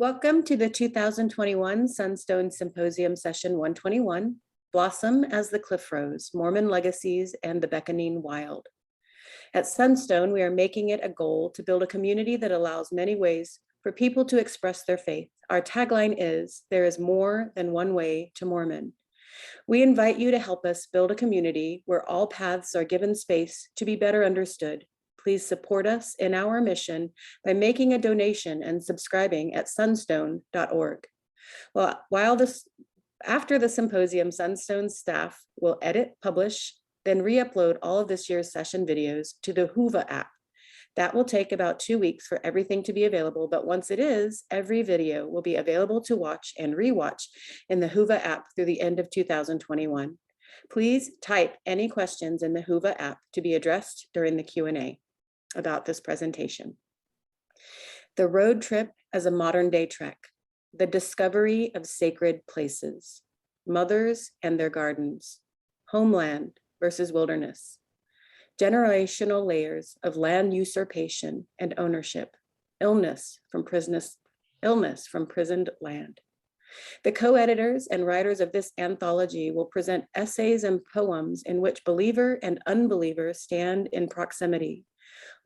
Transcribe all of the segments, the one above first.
Welcome to the 2021 Sunstone Symposium Session 121, Blossom as the Cliffrose, Mormon Legacies and the Beckoning Wild. At Sunstone, we are making it a goal to build a community that allows many ways for people to express their faith. Our tagline is, there is more than one way to Mormon. We invite you to help us build a community where all paths are given space to be better understood. Please support us in our mission by making a donation and subscribing at sunstone.org. After the symposium, Sunstone staff will edit, publish, then re-upload all of this year's session videos to the Whova app. That will take about 2 weeks for everything to be available, but once it is, every video will be available to watch and rewatch in the Whova app through the end of 2021. Please type any questions in the Whova app to be addressed during the Q&A about this presentation. The road trip as a modern day trek, the discovery of sacred places, mothers and their gardens, homeland versus wilderness, generational layers of land usurpation and ownership, illness from prisoned land. The co-editors and writers of this anthology will present essays and poems in which believer and unbeliever stand in proximity,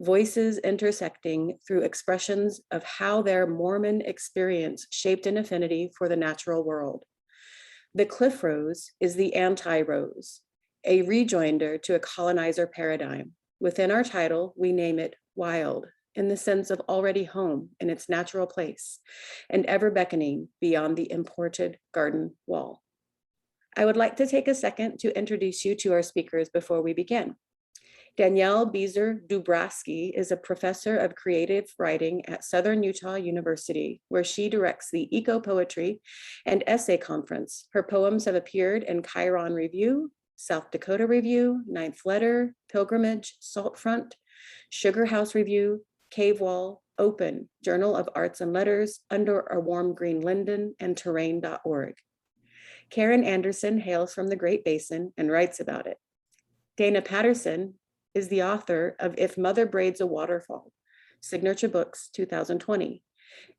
voices intersecting through expressions of how their Mormon experience shaped an affinity for the natural world. The Cliffrose is the anti-rose, a rejoinder to a colonizer paradigm. Within our title, we name it Wild, in the sense of already home in its natural place, and ever beckoning beyond the imported garden wall. I would like to take a second to introduce you to our speakers before we begin. Danielle Dubrasky is a professor of creative writing at Southern Utah University, where she directs the Eco Poetry and Essay Conference. Her poems have appeared in Karin Review, South Dakota Review, Ninth Letter, Pilgrimage, Saltfront, Sugar House Review, Cave Wall, Open, Journal of Arts and Letters, Under a Warm Green Linden, and Terrain.org. Karin Anderson hails from the Great Basin and writes about it. Dayna Patterson is the author of If Mother Braids a Waterfall, Signature Books 2020,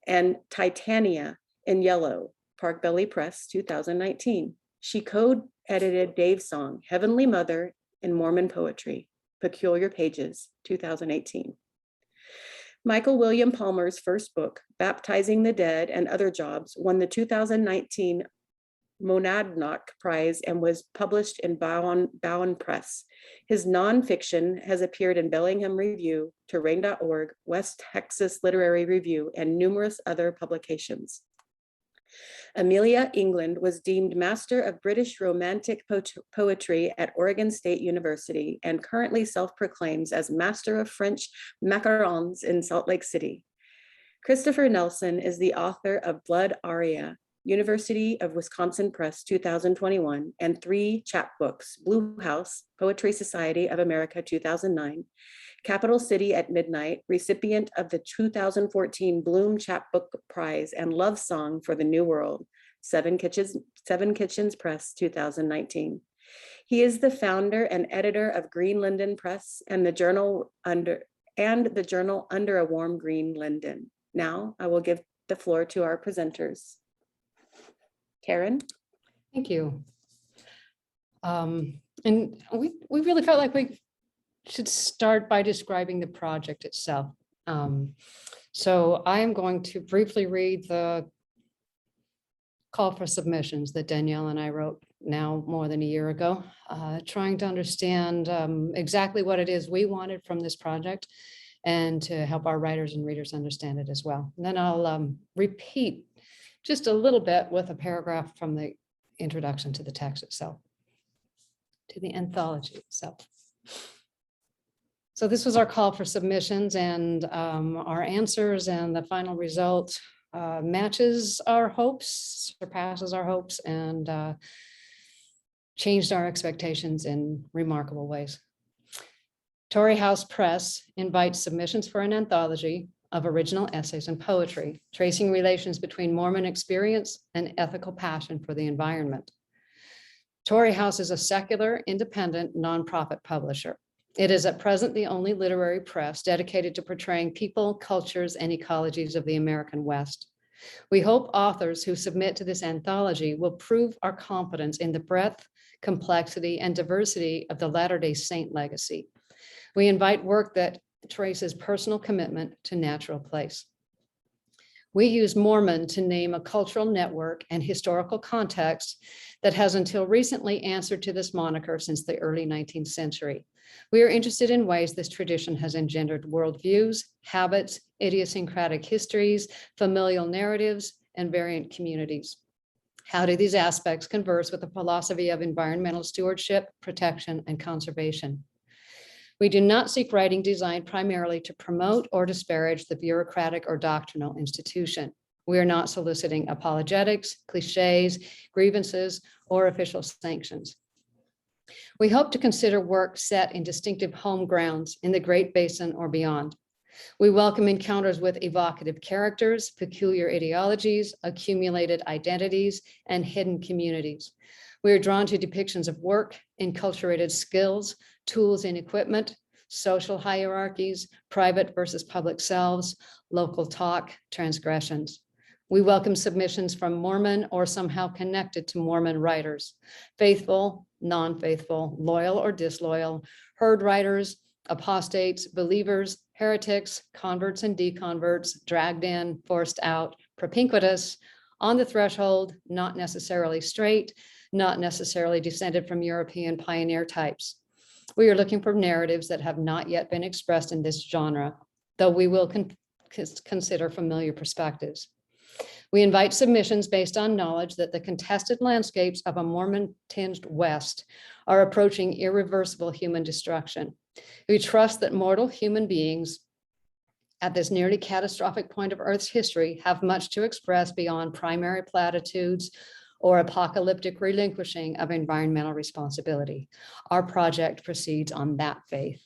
and Titania in Yellow, Park Belly Press 2019. She co-edited Dave's song, Heavenly Mother in Mormon Poetry, Peculiar Pages 2018. Michael William Palmer's first book, Baptizing the Dead and Other Jobs, won the 2019 Monadnock Prize and was published in Bowen Press. His nonfiction has appeared in Bellingham Review, Terrain.org, West Texas Literary Review, and numerous other publications. Amelia England was deemed Master of British Romantic Poetry at Oregon State University and currently self-proclaims as Master of French Macarons in Salt Lake City. Christopher Nelson is the author of Blood Aria, University of Wisconsin Press 2021, and 3 chapbooks, Blue House, Poetry Society of America 2009, Capital City at Midnight, recipient of the 2014 Bloom Chapbook Prize, and Love Song for the New World, Seven Kitchens Press 2019. He is the founder and editor of Green Linden Press and the journal Under a Warm Green Linden. Now I will give the floor to our presenters. Karin. Thank you. And we really felt like we should start by describing the project itself. So I am going to briefly read the call for submissions that Danielle and I wrote now more than a year ago, trying to understand exactly what it is we wanted from this project and to help our writers and readers understand it as well. And then I'll repeat just a little bit with a paragraph from the introduction to the text itself, to the anthology itself. So this was our call for submissions, and our answers, and the final result matches our hopes, surpasses our hopes, and changed our expectations in remarkable ways. Torrey House Press invites submissions for an anthology of original essays and poetry, tracing relations between Mormon experience and ethical passion for the environment. Torrey House is a secular, independent, nonprofit publisher. It is at present the only literary press dedicated to portraying people, cultures, and ecologies of the American West. We hope authors who submit to this anthology will prove our competence in the breadth, complexity, and diversity of the Latter-day Saint legacy. We invite work that traces personal commitment to natural place. We use Mormon to name a cultural network and historical context that has until recently answered to this moniker since the early 19th century. We are interested in ways this tradition has engendered worldviews, habits, idiosyncratic histories, familial narratives, and variant communities. How do these aspects converse with the philosophy of environmental stewardship, protection, and conservation? We do not seek writing designed primarily to promote or disparage the bureaucratic or doctrinal institution. We are not soliciting apologetics, cliches, grievances, or official sanctions. We hope to consider work set in distinctive home grounds in the Great Basin or beyond. We welcome encounters with evocative characters, peculiar ideologies, accumulated identities, and hidden communities. We are drawn to depictions of work, enculturated skills, tools and equipment, social hierarchies, private versus public selves, local talk, transgressions. We welcome submissions from Mormon or somehow connected to Mormon writers, faithful, non-faithful, loyal or disloyal, herd writers, apostates, believers, heretics, converts and deconverts, dragged in, forced out, propinquitous, on the threshold, not necessarily straight, not necessarily descended from European pioneer types. We are looking for narratives that have not yet been expressed in this genre, though we will consider familiar perspectives. We invite submissions based on knowledge that the contested landscapes of a Mormon-tinged West are approaching irreversible human destruction. We trust that mortal human beings at this nearly catastrophic point of Earth's history have much to express beyond primary platitudes or apocalyptic relinquishing of environmental responsibility. Our project proceeds on that faith.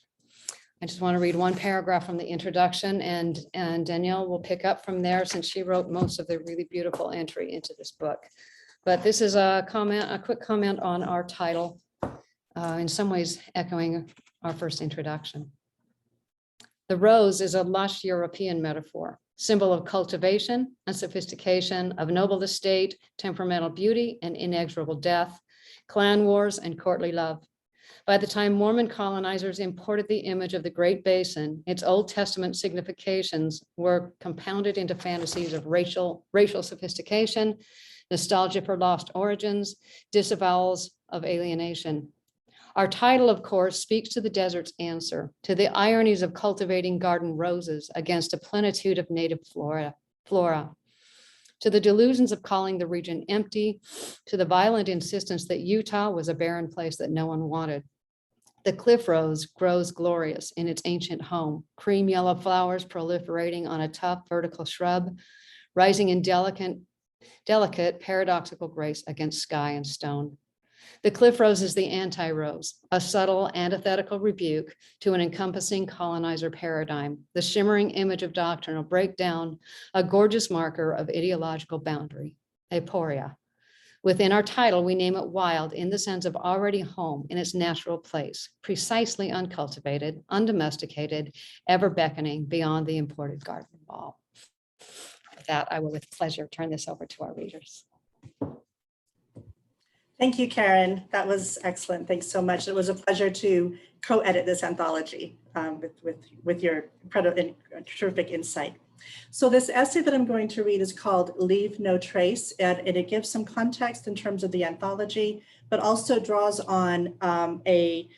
I just want to read one paragraph from the introduction, and Danielle will pick up from there since she wrote most of the really beautiful entry into this book. But this is a quick comment on our title, in some ways echoing our first introduction. The rose is a lush European metaphor, symbol of cultivation and sophistication, of noble estate, temperamental beauty, and inexorable death, clan wars, and courtly love. By the time Mormon colonizers imported the image of the Great Basin, its Old Testament significations were compounded into fantasies of racial sophistication, nostalgia for lost origins, disavowals of alienation. Our title, of course, speaks to the desert's answer, to the ironies of cultivating garden roses against a plenitude of native flora, to the delusions of calling the region empty, to the violent insistence that Utah was a barren place that no one wanted. The Cliffrose grows glorious in its ancient home, cream yellow flowers proliferating on a tough vertical shrub, rising in delicate paradoxical grace against sky and stone. The Cliffrose is the anti-rose, a subtle antithetical rebuke to an encompassing colonizer paradigm, the shimmering image of doctrinal breakdown, a gorgeous marker of ideological boundary, aporia. Within our title, we name it wild in the sense of already home in its natural place, precisely uncultivated, undomesticated, ever beckoning beyond the imported garden wall. With that, I will with pleasure turn this over to our readers. Thank you, Karin. That was excellent. Thanks so much. It was a pleasure to co-edit this anthology with your terrific insight. So this essay that I'm going to read is called Leave No Trace, and it gives some context in terms of the anthology, but also draws on a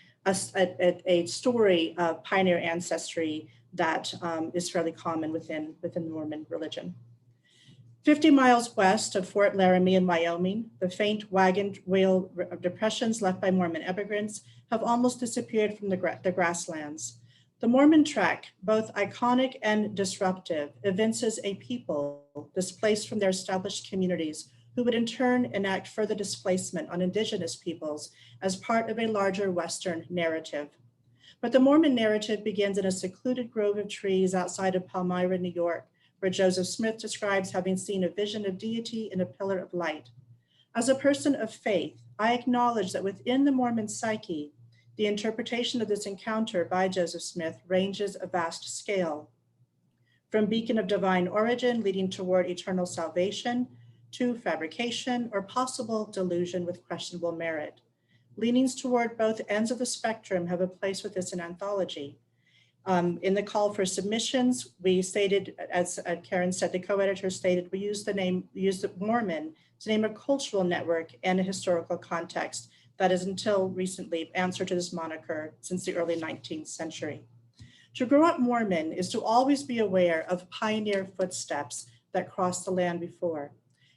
story of pioneer ancestry that is fairly common within the Mormon religion. 50 miles west of Fort Laramie in Wyoming, the faint wagon wheel depressions left by Mormon emigrants have almost disappeared from the grasslands. The Mormon trek, both iconic and disruptive, evinces a people displaced from their established communities who would in turn enact further displacement on indigenous peoples as part of a larger Western narrative. But the Mormon narrative begins in a secluded grove of trees outside of Palmyra, New York, where Joseph Smith describes having seen a vision of deity in a pillar of light. As a person of faith, I acknowledge that within the Mormon psyche, the interpretation of this encounter by Joseph Smith ranges a vast scale. from beacon of divine origin leading toward eternal salvation to fabrication or possible delusion with questionable merit. Leanings toward both ends of the spectrum have a place with this in anthology. In the call for submissions, we stated, as Karin said, the co-editor stated, we use the Mormon to name a cultural network and a historical context that is until recently answered to this moniker since the early 19th century. To grow up Mormon is to always be aware of pioneer footsteps that crossed the land before.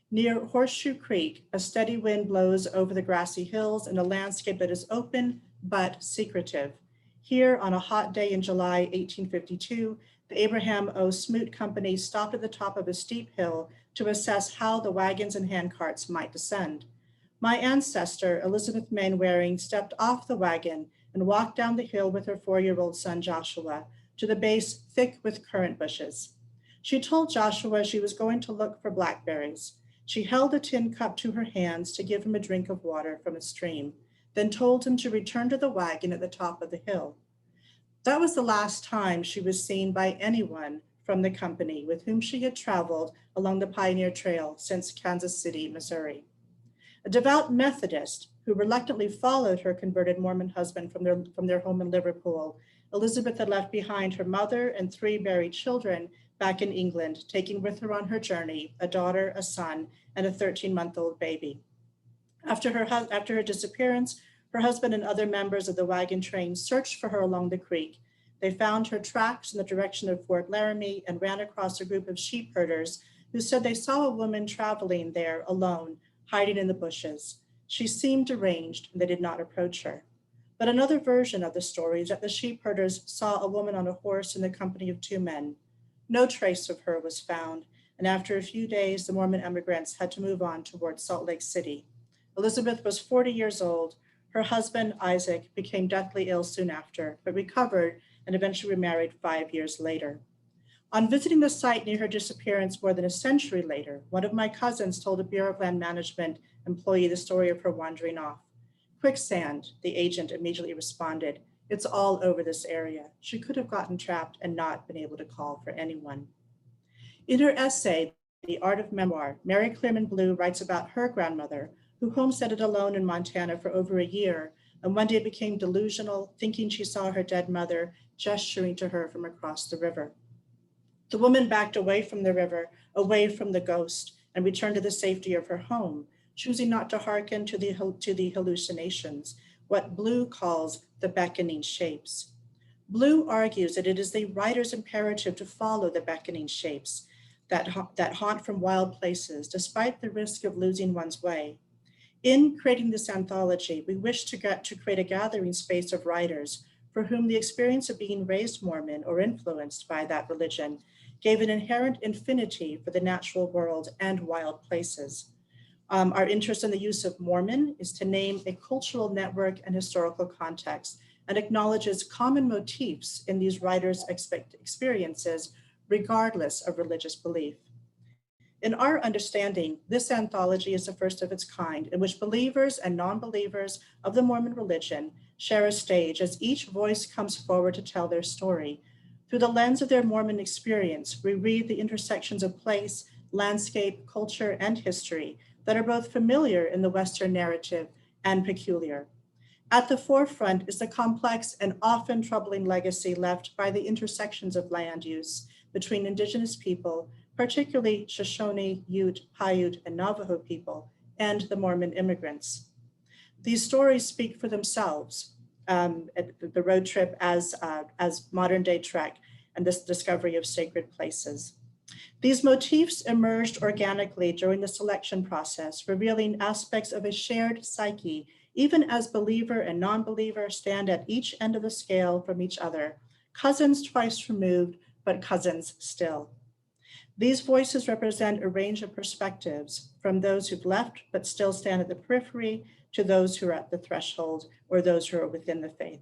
Near Horseshoe Creek, a steady wind blows over the grassy hills in a landscape that is open but secretive. Here, on a hot day in July 1852, the Abraham O. Smoot Company stopped at the top of a steep hill to assess how the wagons and handcarts might descend. My ancestor, Elizabeth Mainwaring, stepped off the wagon and walked down the hill with her 4-year-old son, Joshua, to the base thick with currant bushes. She told Joshua she was going to look for blackberries. She held a tin cup to her hands to give him a drink of water from a stream, then told him to return to the wagon at the top of the hill. That was the last time she was seen by anyone from the company with whom she had traveled along the Pioneer Trail since Kansas City, Missouri. A devout Methodist who reluctantly followed her converted Mormon husband from their home in Liverpool, Elizabeth had left behind her mother and 3 buried children back in England, taking with her on her journey a daughter, a son, and a 13-month-old baby. After her disappearance, her husband and other members of the wagon train searched for her along the creek. They found her tracks in the direction of Fort Laramie and ran across a group of sheep herders who said they saw a woman traveling there alone, hiding in the bushes. She seemed deranged and they did not approach her. But another version of the story is that the sheep herders saw a woman on a horse in the company of 2 men. No trace of her was found, and after a few days, the Mormon emigrants had to move on towards Salt Lake City. Elizabeth was 40 years old. Her husband, Isaac, became deathly ill soon after, but recovered and eventually remarried 5 years later. On visiting the site near her disappearance more than a century later, one of my cousins told a Bureau of Land Management employee the story of her wandering off. Quicksand, the agent immediately responded. It's all over this area. She could have gotten trapped and not been able to call for anyone. In her essay, The Art of Memoir, Mary Clearman Blue writes about her grandmother, who homesteaded alone in Montana for over a year, and one day became delusional, thinking she saw her dead mother gesturing to her from across the river. The woman backed away from the river, away from the ghost, and returned to the safety of her home, choosing not to hearken to the hallucinations, what Blue calls the beckoning shapes. Blue argues that it is the writer's imperative to follow the beckoning shapes that haunt from wild places, despite the risk of losing one's way. In creating this anthology, we wish to create a gathering space of writers for whom the experience of being raised Mormon or influenced by that religion gave an inherent affinity for the natural world and wild places. Our interest in the use of Mormon is to name a cultural network and historical context and acknowledges common motifs in these writers' experiences, regardless of religious belief. In our understanding, this anthology is the first of its kind, in which believers and non-believers of the Mormon religion share a stage as each voice comes forward to tell their story. Through the lens of their Mormon experience, we read the intersections of place, landscape, culture, and history that are both familiar in the Western narrative and peculiar. At the forefront is the complex and often troubling legacy left by the intersections of land use between Indigenous people, particularly Shoshone, Ute, Paiute, and Navajo people, and the Mormon immigrants. These stories speak for themselves, the road trip as modern day trek and this discovery of sacred places. These motifs emerged organically during the selection process, revealing aspects of a shared psyche, even as believer and non-believer stand at each end of the scale from each other, cousins twice removed, but cousins still. These voices represent a range of perspectives, from those who've left but still stand at the periphery to those who are at the threshold or those who are within the faith.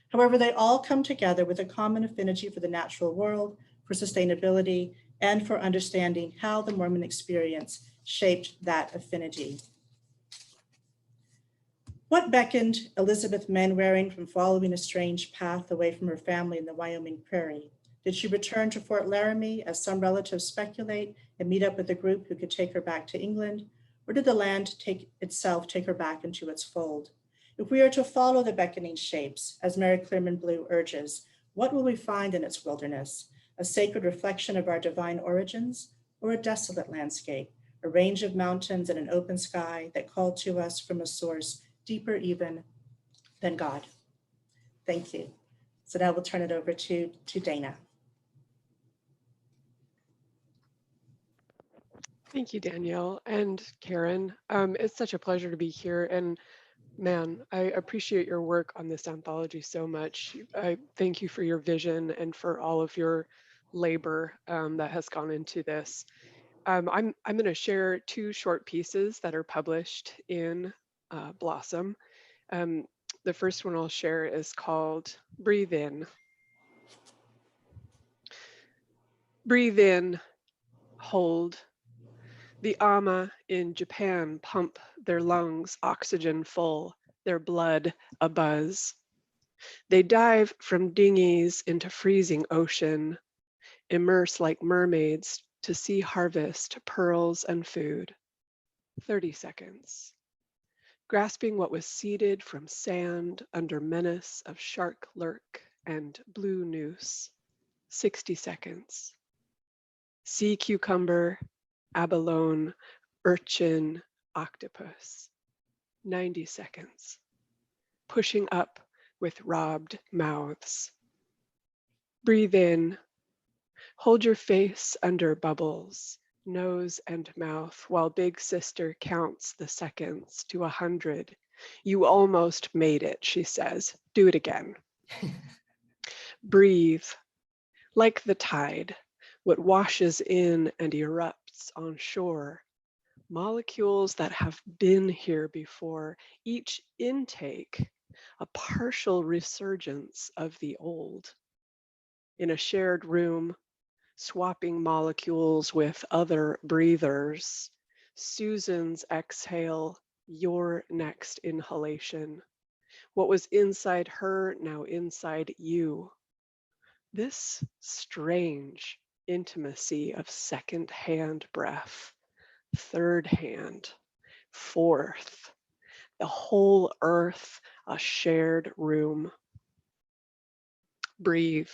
However, they all come together with a common affinity for the natural world, for sustainability, and for understanding how the Mormon experience shaped that affinity. What beckoned Elizabeth Mainwaring from following a strange path away from her family in the Wyoming prairie? Did she return to Fort Laramie, as some relatives speculate, and meet up with a group who could take her back to England? Or did the land itself take her back into its fold? If we are to follow the beckoning shapes, as Mary Clearman Blue urges, what will we find in its wilderness? A sacred reflection of our divine origins, or a desolate landscape, a range of mountains and an open sky that call to us from a source deeper even than God? Thank you. So now we'll turn it over to Dayna. Thank you, Danielle and Karin. It's such a pleasure to be here. And man, I appreciate your work on this anthology so much. I thank you for your vision and for all of your labor that has gone into this. I'm going to share two short pieces that are published in Blossom. The first one I'll share is called Breathe In. Breathe in, hold. The ama in Japan pump their lungs oxygen full, their blood abuzz. They dive from dinghies into freezing ocean, immerse like mermaids to see harvest, pearls and food. 30 seconds. Grasping what was seeded from sand under menace of shark lurk and blue noose. 60 seconds. Sea cucumber, abalone, urchin, octopus. 90 seconds. Pushing up with robbed mouths. Breathe in. Hold your face under bubbles, nose and mouth, while big sister counts the seconds to 100. You almost made it, she says. Do it again. Breathe. Like the tide, what washes in and erupts on shore. Molecules that have been here before, each intake, a partial resurgence of the old. In a shared room, swapping molecules with other breathers, Susan's exhale, your next inhalation. What was inside her, now inside you. This strange intimacy of second-hand breath, third hand, fourth, the whole earth, a shared room. Breathe.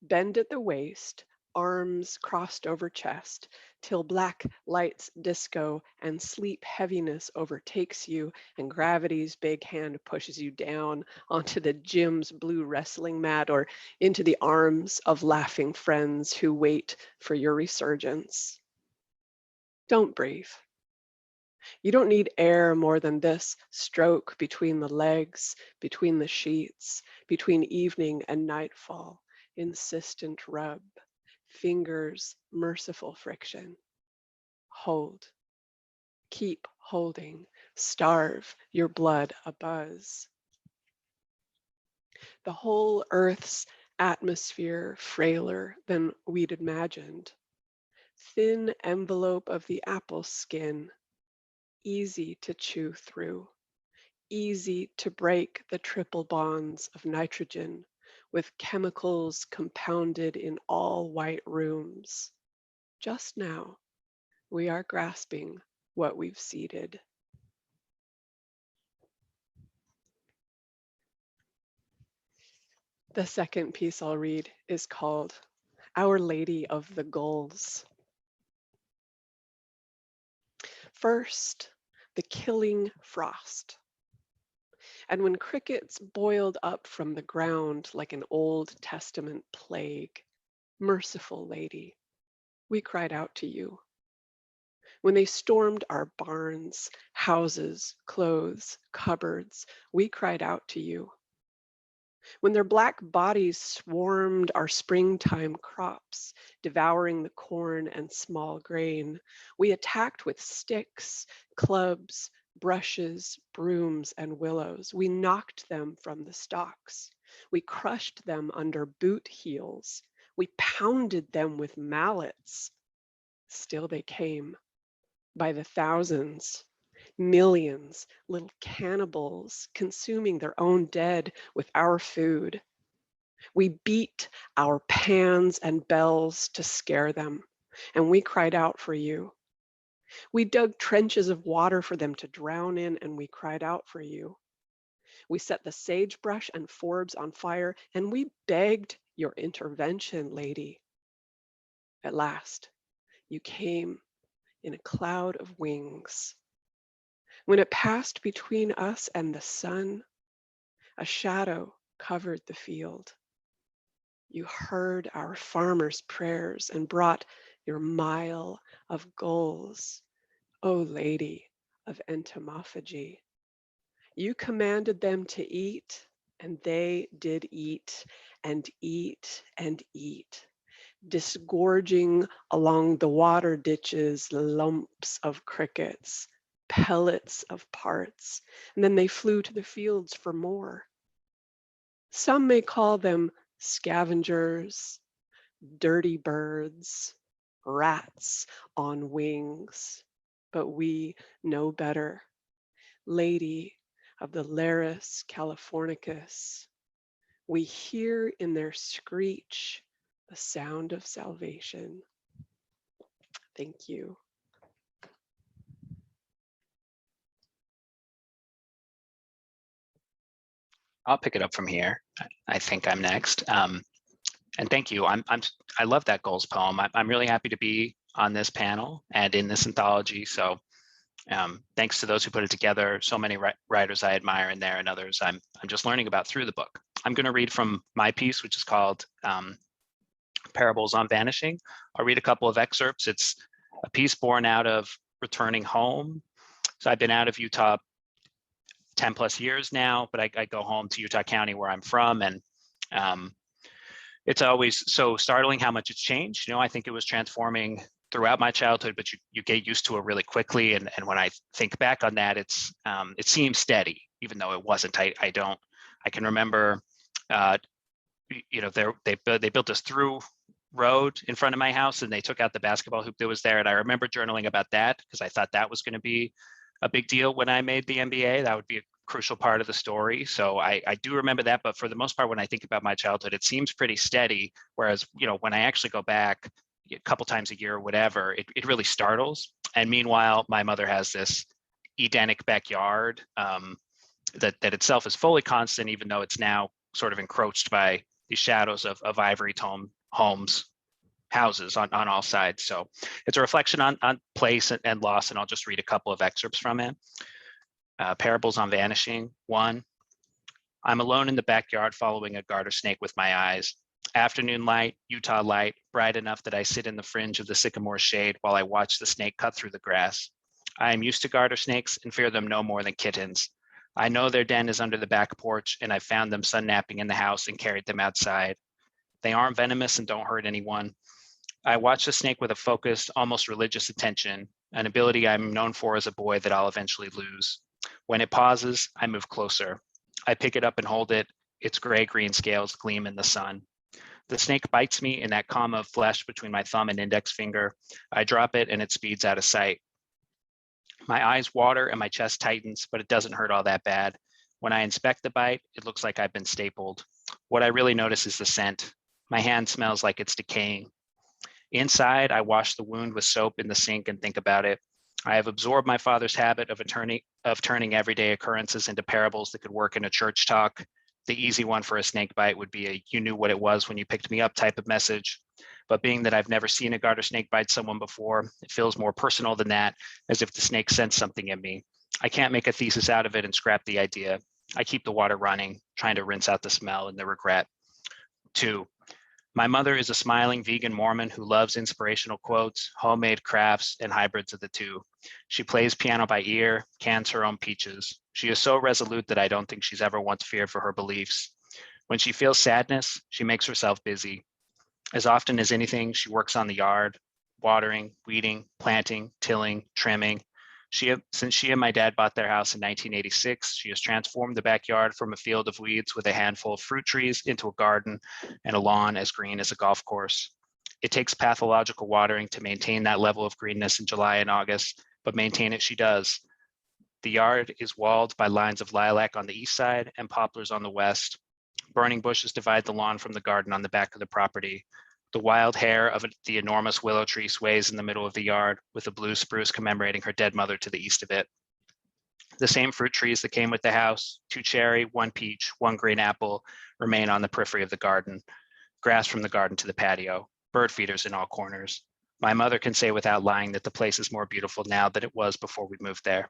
Bend at the waist, arms crossed over chest, till black lights disco and sleep heaviness overtakes you and gravity's big hand pushes you down onto the gym's blue wrestling mat or into the arms of laughing friends who wait for your resurgence. Don't breathe. You don't need air more than this stroke between the legs, between the sheets, between evening and nightfall. Insistent rub, fingers, merciful friction. Hold, keep holding, starve your blood abuzz. The whole earth's atmosphere frailer than we'd imagined. Thin envelope of the apple skin, easy to chew through, easy to break the triple bonds of nitrogen with chemicals compounded in all white rooms. Just now, we are grasping what we've seeded. The second piece I'll read is called Our Lady of the Gulls. First, the killing frost. And when crickets boiled up from the ground like an Old Testament plague, merciful lady, we cried out to you. When they stormed our barns, houses, clothes, cupboards, we cried out to you. When their black bodies swarmed our springtime crops, devouring the corn and small grain, we attacked with sticks, clubs, brushes, brooms, and willows. We knocked them from the stalks. We crushed them under boot heels. We pounded them with mallets. Still they came by the thousands, millions, little cannibals consuming their own dead with our food. We beat our pans and bells to scare them, and we cried out for you. We dug trenches of water for them to drown in, and we cried out for you. We set the sagebrush and forbs on fire, and we begged your intervention, lady. At last, you came in a cloud of wings. When it passed between us and the sun, a shadow covered the field. You heard our farmers' prayers and brought your mile of gulls, O Lady of entomophagy. You commanded them to eat, and they did eat and eat and eat, disgorging along the water ditches lumps of crickets, pellets of parts, and then they flew to the fields for more. Some may call them scavengers, dirty birds, rats on wings, but we know better. Lady of the Laris californicus, we hear in their screech the sound of salvation. Thank you. I'll pick it up from here. I think I'm next. And thank you. I love that goals poem. I'm really happy to be on this panel and in this anthology. So thanks to those who put it together. So many writers I admire in there, and others I'm just learning about through the book. I'm going to read from my piece, which is called Parables on Vanishing. I'll read a couple of excerpts. It's a piece born out of returning home. So I've been out of Utah 10 plus years now, but I go home to Utah County where I'm from, and it's always so startling how much it's changed. You know, I think it was transforming throughout my childhood, but you get used to it really quickly. And when I think back on that, it seems steady, even though it wasn't. I can remember, you know, they built this through road in front of my house, and they took out the basketball hoop that was there. And I remember journaling about that because I thought that was going to be a big deal when I made the MBA. That would be a crucial part of the story. So I do remember that, but for the most part, when I think about my childhood, it seems pretty steady. Whereas, you know, when I actually go back a couple times a year or whatever, it really startles. And meanwhile, my mother has this Edenic backyard that itself is fully constant, even though it's now sort of encroached by these shadows of ivory tone homes, houses on all sides. So it's a reflection on place and loss, and I'll just read a couple of excerpts from it. Parables on Vanishing. 1. I'm alone in the backyard following a garter snake with my eyes. Afternoon light, Utah light, bright enough that I sit in the fringe of the sycamore shade while I watch the snake cut through the grass. I am used to garter snakes and fear them no more than kittens. I know their den is under the back porch, and I found them sun napping in the house and carried them outside. They aren't venomous and don't hurt anyone. I watch the snake with a focused, almost religious attention, an ability I'm known for as a boy that I'll eventually lose. When it pauses, I move closer. I pick it up and hold it. Its gray-green scales gleam in the sun. The snake bites me in that comma of flesh between my thumb and index finger. I drop it and it speeds out of sight. My eyes water and my chest tightens, but it doesn't hurt all that bad. When I inspect the bite, it looks like I've been stapled. What I really notice is the scent. My hand smells like it's decaying. Inside, I wash the wound with soap in the sink and think about it. I have absorbed my father's habit of turning everyday occurrences into parables that could work in a church talk. The easy one for a snake bite would be a "you knew what it was when you picked me up" type of message. But being that I've never seen a garter snake bite someone before, it feels more personal than that, as if the snake sensed something in me. I can't make a thesis out of it and scrap the idea. I keep the water running, trying to rinse out the smell and the regret. 2. My mother is a smiling vegan Mormon who loves inspirational quotes, homemade crafts, and hybrids of the two. She plays piano by ear, cans her own peaches. She is so resolute that I don't think she's ever once feared for her beliefs. When she feels sadness, she makes herself busy. As often as anything, she works on the yard, watering, weeding, planting, tilling, trimming. Since she and my dad bought their house in 1986, she has transformed the backyard from a field of weeds with a handful of fruit trees into a garden and a lawn as green as a golf course. It takes pathological watering to maintain that level of greenness in July and August, but maintain it she does. The yard is walled by lines of lilac on the east side and poplars on the west. Burning bushes divide the lawn from the garden on the back of the property. The wild hair of the enormous willow tree sways in the middle of the yard, with a blue spruce commemorating her dead mother to the east of it. The same fruit trees that came with the house, 2 cherry, 1 peach, 1 green apple, remain on the periphery of the garden. Grass from the garden to the patio, bird feeders in all corners. My mother can say without lying that the place is more beautiful now than it was before we moved there.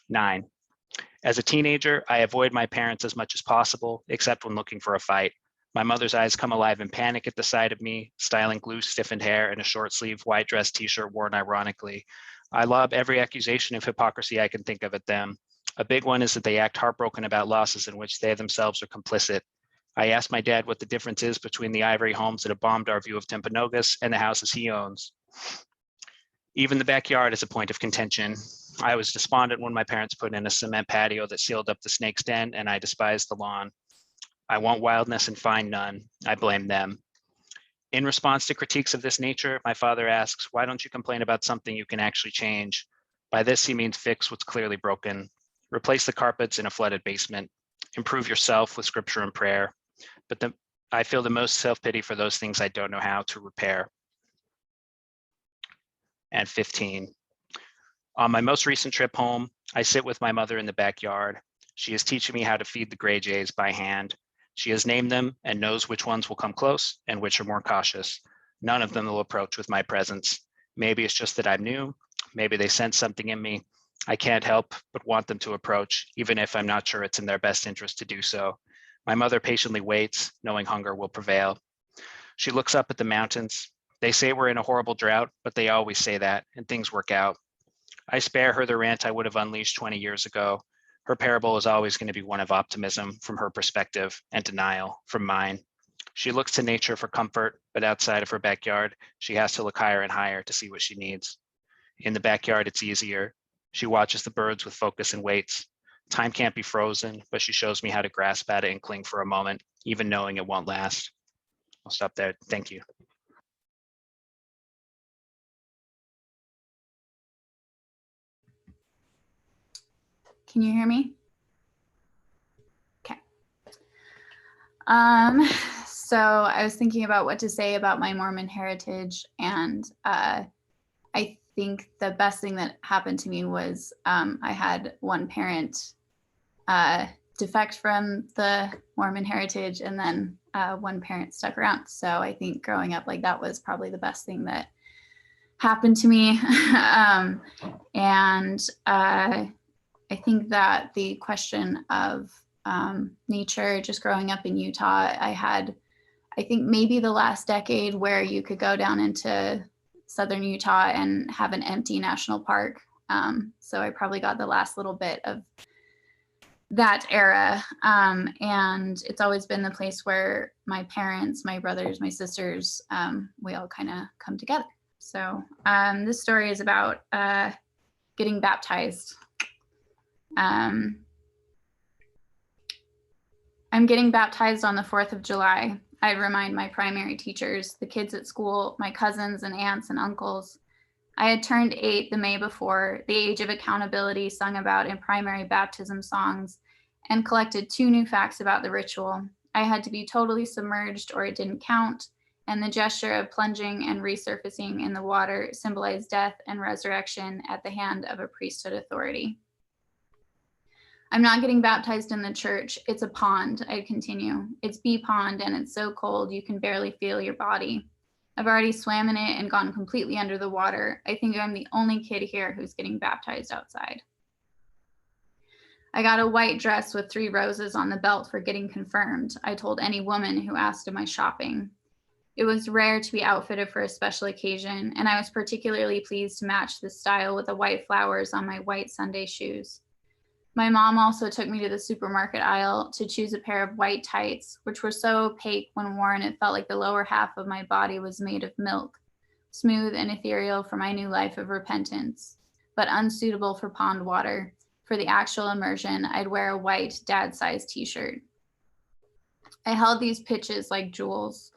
9. As a teenager, I avoid my parents as much as possible, except when looking for a fight. My mother's eyes come alive in panic at the sight of me, styling glue stiffened hair and a short sleeve white dress t-shirt worn ironically. I lob every accusation of hypocrisy I can think of at them. A big one is that they act heartbroken about losses in which they themselves are complicit. I asked my dad what the difference is between the ivory homes that have bombed our view of Timpanogos and the houses he owns. Even the backyard is a point of contention. I was despondent when my parents put in a cement patio that sealed up the snake's den, and I despised the lawn. I want wildness and find none. I blame them. In response to critiques of this nature, my father asks, why don't you complain about something you can actually change? By this, he means fix what's clearly broken. Replace the carpets in a flooded basement. Improve yourself with scripture and prayer. But I feel the most self-pity for those things I don't know how to repair. And 15. On my most recent trip home, I sit with my mother in the backyard. She is teaching me how to feed the gray jays by hand. She has named them and knows which ones will come close and which are more cautious. None of them will approach with my presence. Maybe it's just that I'm new. Maybe they sense something in me. I can't help but want them to approach, even if I'm not sure it's in their best interest to do so. My mother patiently waits, knowing hunger will prevail. She looks up at the mountains. They say we're in a horrible drought, but they always say that, and things work out. I spare her the rant I would have unleashed 20 years ago. Her parable is always going to be one of optimism from her perspective and denial from mine. She looks to nature for comfort, but outside of her backyard, she has to look higher and higher to see what she needs. In the backyard, it's easier. She watches the birds with focus and waits. Time can't be frozen, but she shows me how to grasp at it and cling for a moment, even knowing it won't last. I'll stop there. Thank you. Can you hear me? Okay. So I was thinking about what to say about my Mormon heritage, and I think the best thing that happened to me was I had one parent defect from the Mormon heritage, and then one parent stuck around. So I think growing up like that was probably the best thing that happened to me. I think that the question of nature, just growing up in Utah, I think maybe the last decade where you could go down into southern Utah and have an empty national park. So I probably got the last little bit of that era. And it's always been the place where my parents, my brothers, my sisters, we all kind of come together. So this story is about getting baptized. I'm getting baptized on the 4th of July. I remind my primary teachers, the kids at school, my cousins and aunts and uncles. I had turned 8 the May before, the age of accountability sung about in primary baptism songs, and collected 2 new facts about the ritual. I had to be totally submerged or it didn't count, and the gesture of plunging and resurfacing in the water symbolized death and resurrection at the hand of a priesthood authority. I'm not getting baptized in the church. It's a pond, I'd continue. It's Bee Pond and it's so cold you can barely feel your body. I've already swam in it and gone completely under the water. I think I'm the only kid here who's getting baptized outside. I got a white dress with 3 roses on the belt for getting confirmed. I told any woman who asked of my shopping. It was rare to be outfitted for a special occasion, and I was particularly pleased to match this style with the white flowers on my white Sunday shoes. My mom also took me to the supermarket aisle to choose a pair of white tights, which were so opaque when worn it felt like the lower half of my body was made of milk, smooth and ethereal for my new life of repentance, but unsuitable for pond water. For the actual immersion, I'd wear a white dad-sized t-shirt. I held these pitches like jewels.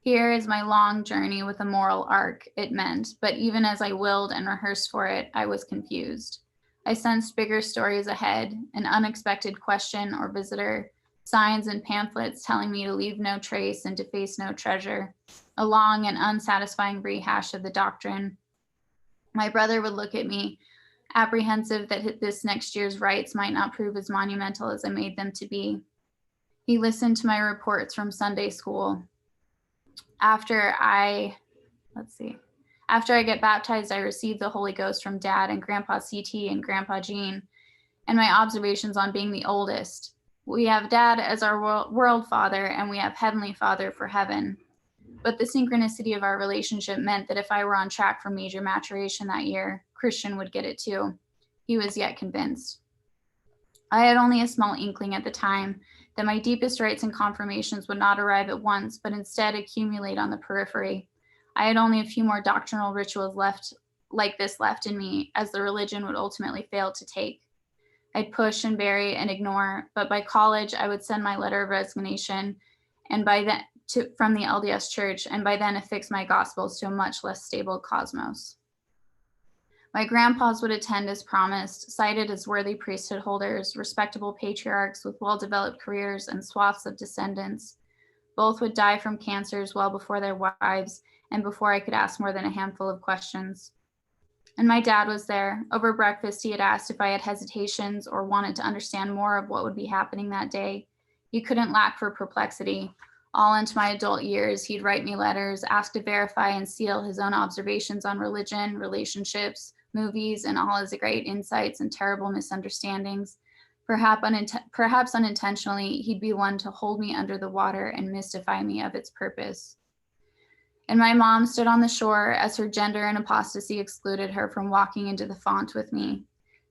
Here is my long journey with a moral arc, it meant, but even as I willed and rehearsed for it, I was confused. I sensed bigger stories ahead, an unexpected question or visitor, signs and pamphlets telling me to leave no trace and to face no treasure, a long and unsatisfying rehash of the doctrine. My brother would look at me, apprehensive that this next year's rites might not prove as monumental as I made them to be. He listened to my reports from Sunday school. After I get baptized, I received the Holy Ghost from Dad and Grandpa CT and Grandpa Gene, and my observations on being the oldest. We have Dad as our world father, and we have Heavenly Father for heaven. But the synchronicity of our relationship meant that if I were on track for major maturation that year, Christian would get it too. He was yet convinced. I had only a small inkling at the time that my deepest rites and confirmations would not arrive at once, but instead accumulate on the periphery. I had only a few more doctrinal rituals left in me, as the religion would ultimately fail to take. I'd push and bury and ignore, but by college I would send my letter of resignation, and by then from the LDS Church, and by then affix my gospels to a much less stable cosmos. My grandpas would attend as promised, cited as worthy priesthood holders, respectable patriarchs with well-developed careers and swaths of descendants. Both would die from cancers well before their wives and before I could ask more than a handful of questions. And my dad was there. Over breakfast, he had asked if I had hesitations or wanted to understand more of what would be happening that day. He couldn't lack for perplexity. All into my adult years, he'd write me letters, ask to verify and seal his own observations on religion, relationships, movies, and all his great insights and terrible misunderstandings. Perhaps unintentionally, he'd be one to hold me under the water and mystify me of its purpose. And my mom stood on the shore as her gender and apostasy excluded her from walking into the font with me.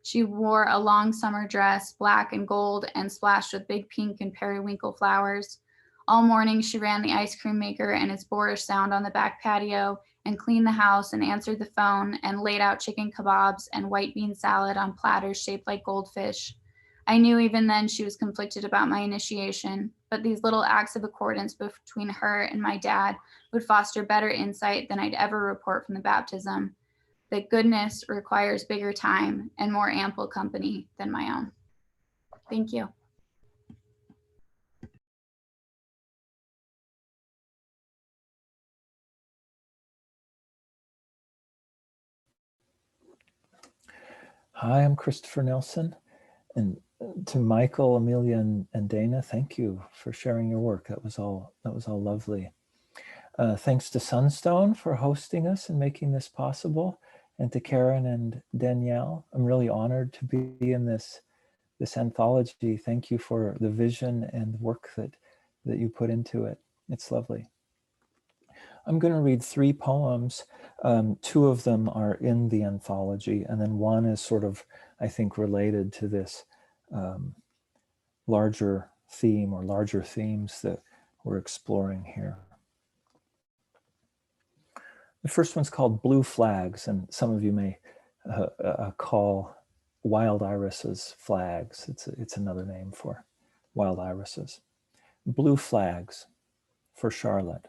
She wore a long summer dress, black and gold, and splashed with big pink and periwinkle flowers. All morning, she ran the ice cream maker and its boorish sound on the back patio, and cleaned the house and answered the phone and laid out chicken kebabs and white bean salad on platters shaped like goldfish. I knew even then she was conflicted about my initiation, but these little acts of accordance between her and my dad would foster better insight than I'd ever report from the baptism. That goodness requires bigger time and more ample company than my own. Thank you. Hi, I'm Christopher Nelson, and to Michael, Amelia, and Dayna, thank you for sharing your work. That was all lovely. Thanks to Sunstone for hosting us and making this possible, and to Karin and Danielle. I'm really honored to be in this anthology. Thank you for the vision and work that you put into it. It's lovely. I'm going to read 3 poems. 2 of them are in the anthology, and then one is sort of, I think, related to this larger theme or larger themes that we're exploring here. The first one's called Blue Flags, and some of you may call wild irises flags. It's another name for wild irises. Blue Flags for Charlotte.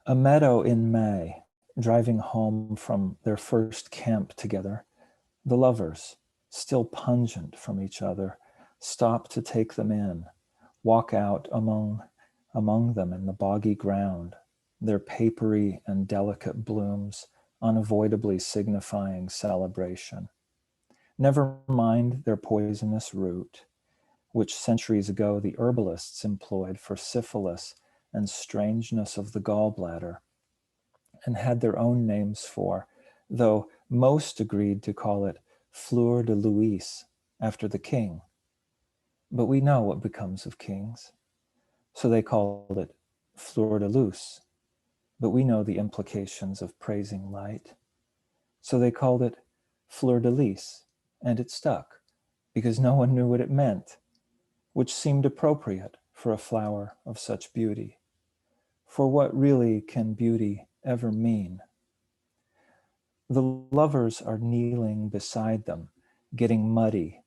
A meadow in May, driving home from their first camp together, the lovers, still pungent from each other, stop to take them in, walk out among them in the boggy ground, their papery and delicate blooms unavoidably signifying celebration. Never mind their poisonous root, which centuries ago the herbalists employed for syphilis and strangeness of the gallbladder, and had their own names for, though most agreed to call it Fleur de Lis, after the king. But we know what becomes of kings. So they called it Fleur de Luz, but we know the implications of praising light. So they called it Fleur de Lis, and it stuck, because no one knew what it meant, which seemed appropriate for a flower of such beauty. For what really can beauty ever mean? The lovers are kneeling beside them, getting muddy,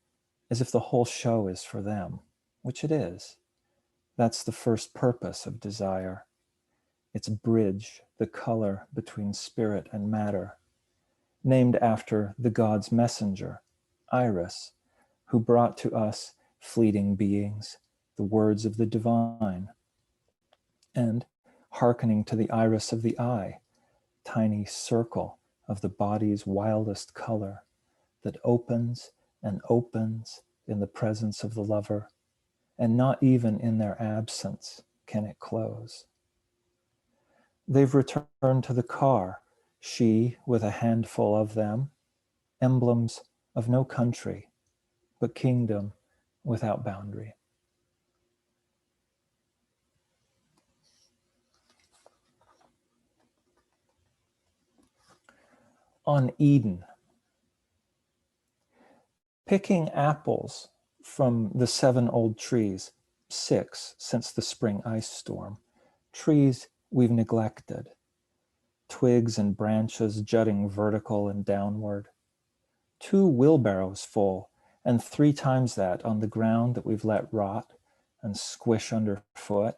as if the whole show is for them, which it is. That's the first purpose of desire. It's bridge the color between spirit and matter. named after the god's messenger, Iris, who brought to us fleeting beings, the words of the divine, and hearkening to the iris of the eye, tiny circle of the body's wildest color that opens and opens in the presence of the lover, and not even in their absence can it close. They've returned to the car, she with a handful of them, emblems of no country, but kingdom without boundary. On Eden, picking apples from the 7 old trees, 6 since the spring ice storm, trees we've neglected, twigs and branches jutting vertical and downward, 2 wheelbarrows full, and 3 times that on the ground that we've let rot and squish underfoot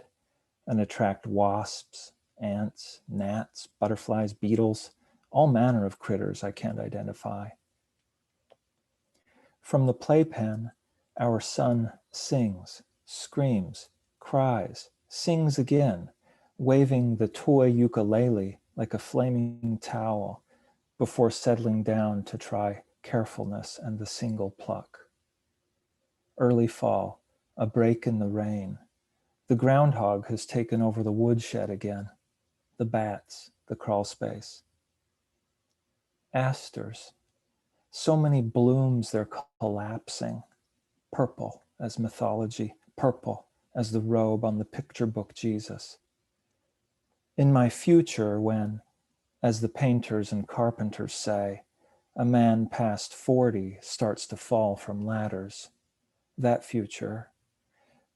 and attract wasps, ants, gnats, butterflies, beetles, all manner of critters I can't identify. From the playpen, our son sings, screams, cries, sings again, waving the toy ukulele like a flaming towel before settling down to try carefulness and the single pluck. Early fall, a break in the rain. The groundhog has taken over the woodshed again, the bats, the crawl space. Asters, so many blooms they're collapsing, purple as mythology, purple as the robe on the picture book Jesus. In my future, when, as the painters and carpenters say, a man past 40 starts to fall from ladders, that future,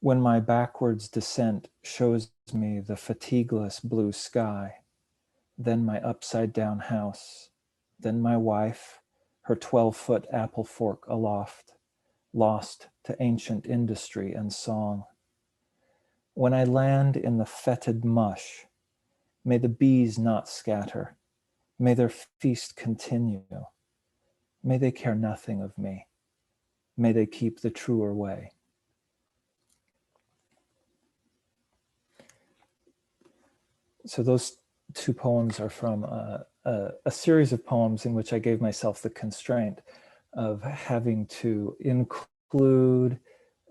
when my backwards descent shows me the fatigueless blue sky, then my upside down house, then my wife, her 12-foot apple fork aloft, lost to ancient industry and song. When I land in the fetid mush, may the bees not scatter, may their feast continue, may they care nothing of me, may they keep the truer way. So those 2 poems are from a series of poems in which I gave myself the constraint of having to include,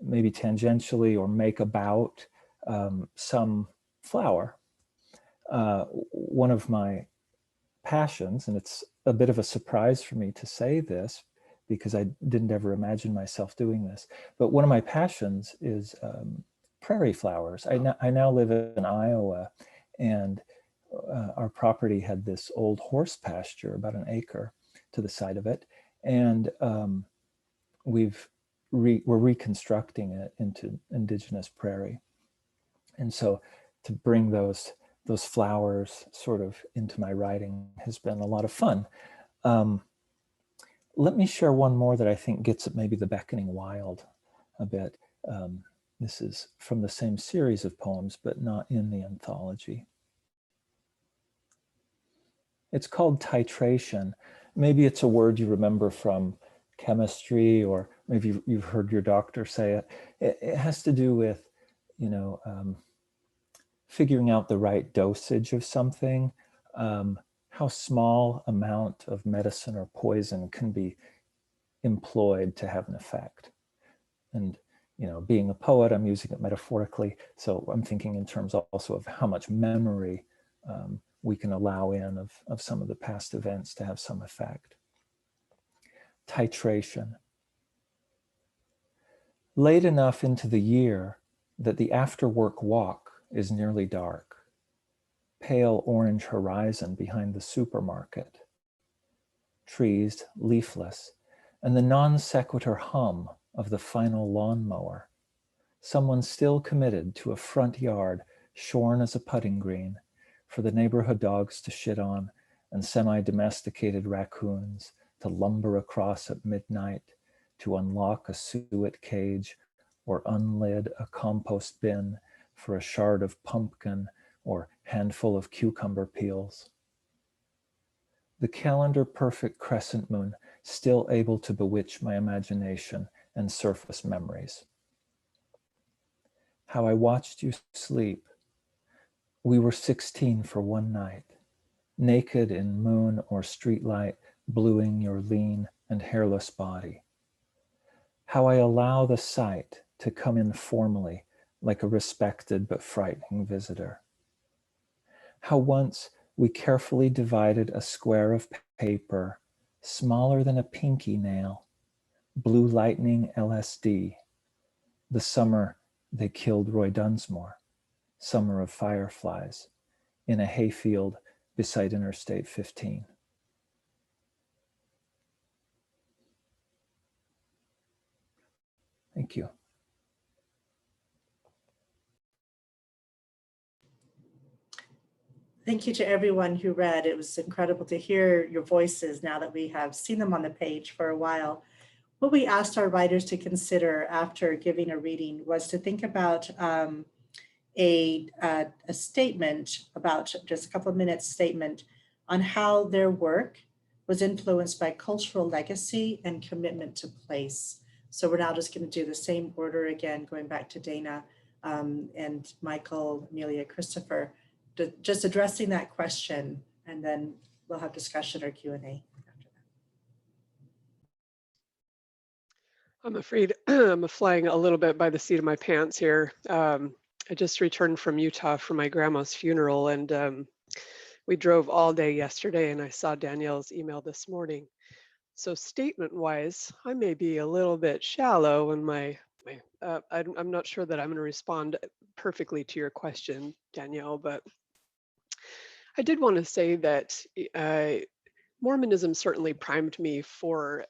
maybe tangentially or make about, some flower. One of my passions, and it's a bit of a surprise for me to say this because I didn't ever imagine myself doing this, but one of my passions is prairie flowers. I now live in Iowa, and our property had this old horse pasture, about an acre to the side of it, and we're reconstructing it into indigenous prairie. And so to bring those flowers sort of into my writing has been a lot of fun. Let me share one more that I think gets at maybe the beckoning wild a bit. This is from the same series of poems, but not in the anthology. It's called titration. Maybe it's a word you remember from chemistry, or maybe you've heard your doctor say it. It has to do with, figuring out the right dosage of something, how small amount of medicine or poison can be employed to have an effect. And, being a poet, I'm using it metaphorically. So I'm thinking in terms also of how much memory we can allow in of some of the past events to have some effect. Titration. Late enough into the year that the after-work walk is nearly dark. Pale orange horizon behind the supermarket. Trees leafless, and the non sequitur hum of the final lawnmower. Someone still committed to a front yard shorn as a putting green for the neighborhood dogs to shit on and semi-domesticated raccoons to lumber across at midnight to unlock a suet cage or unlid a compost bin for a shard of pumpkin or handful of cucumber peels. the calendar perfect crescent moon still able to bewitch my imagination and surface memories. How I watched you sleep. We were 16 for one night, naked in moon or streetlight, bluing your lean and hairless body. How I allow the sight to come in formally like a respected but frightening visitor. How once we carefully divided a square of paper smaller than a pinky nail, blue lightning LSD, the summer they killed Roy Dunsmore, summer of fireflies, in a hayfield beside Interstate 15. Thank you. Thank you to everyone who read. It was incredible to hear your voices now that we have seen them on the page for a while. What we asked our writers to consider after giving a reading was to think about a statement, about just a couple of minutes statement on how their work was influenced by cultural legacy and commitment to place. So we're now just going to do the same order again, going back to Dayna and Michael, Amelia, Christopher, just addressing that question, and then we'll have discussion or Q&A after that. I'm afraid I'm flying a little bit by the seat of my pants here. I just returned from Utah for my grandma's funeral, and we drove all day yesterday, and I saw Danielle's email this morning. So statement-wise, I may be a little bit shallow in I'm not sure that I'm going to respond perfectly to your question, Danielle, but I did want to say that Mormonism certainly primed me for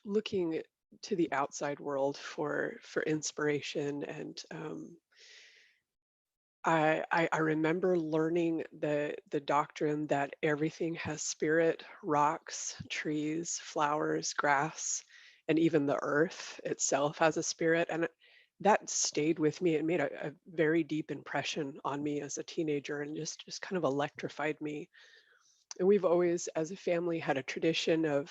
looking to the outside world for inspiration, and I remember learning the doctrine that everything has spirit: rocks, trees, flowers, grass, and even the earth itself has a spirit. And that stayed with me. It made a very deep impression on me as a teenager, and just kind of electrified me. And we've always, as a family, had a tradition of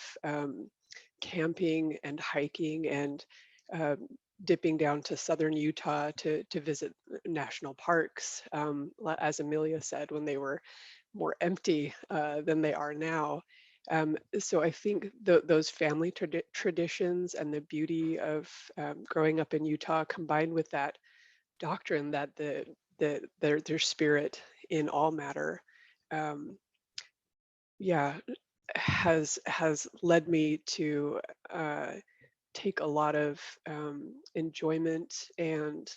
camping and hiking and dipping down to southern Utah to visit national parks, as Amelia said, when they were more empty than they are now. So I think those family traditions and the beauty of growing up in Utah, combined with that doctrine that their spirit in all matter, has led me to take a lot of enjoyment and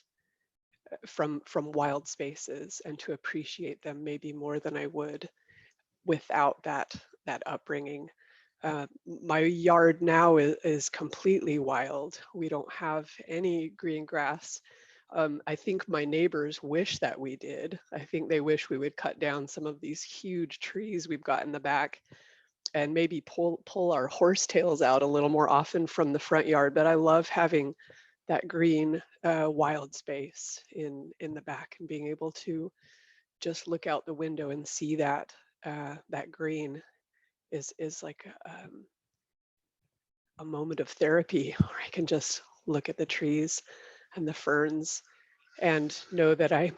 from wild spaces, and to appreciate them maybe more than I would without that upbringing. My yard now is completely wild. We don't have any green grass. I think my neighbors wish that we did. I think they wish we would cut down some of these huge trees we've got in the back and maybe pull our horsetails out a little more often from the front yard. But I love having that green wild space in the back, and being able to just look out the window and see that green is like a moment of therapy, where I can just look at the trees and the ferns and know that I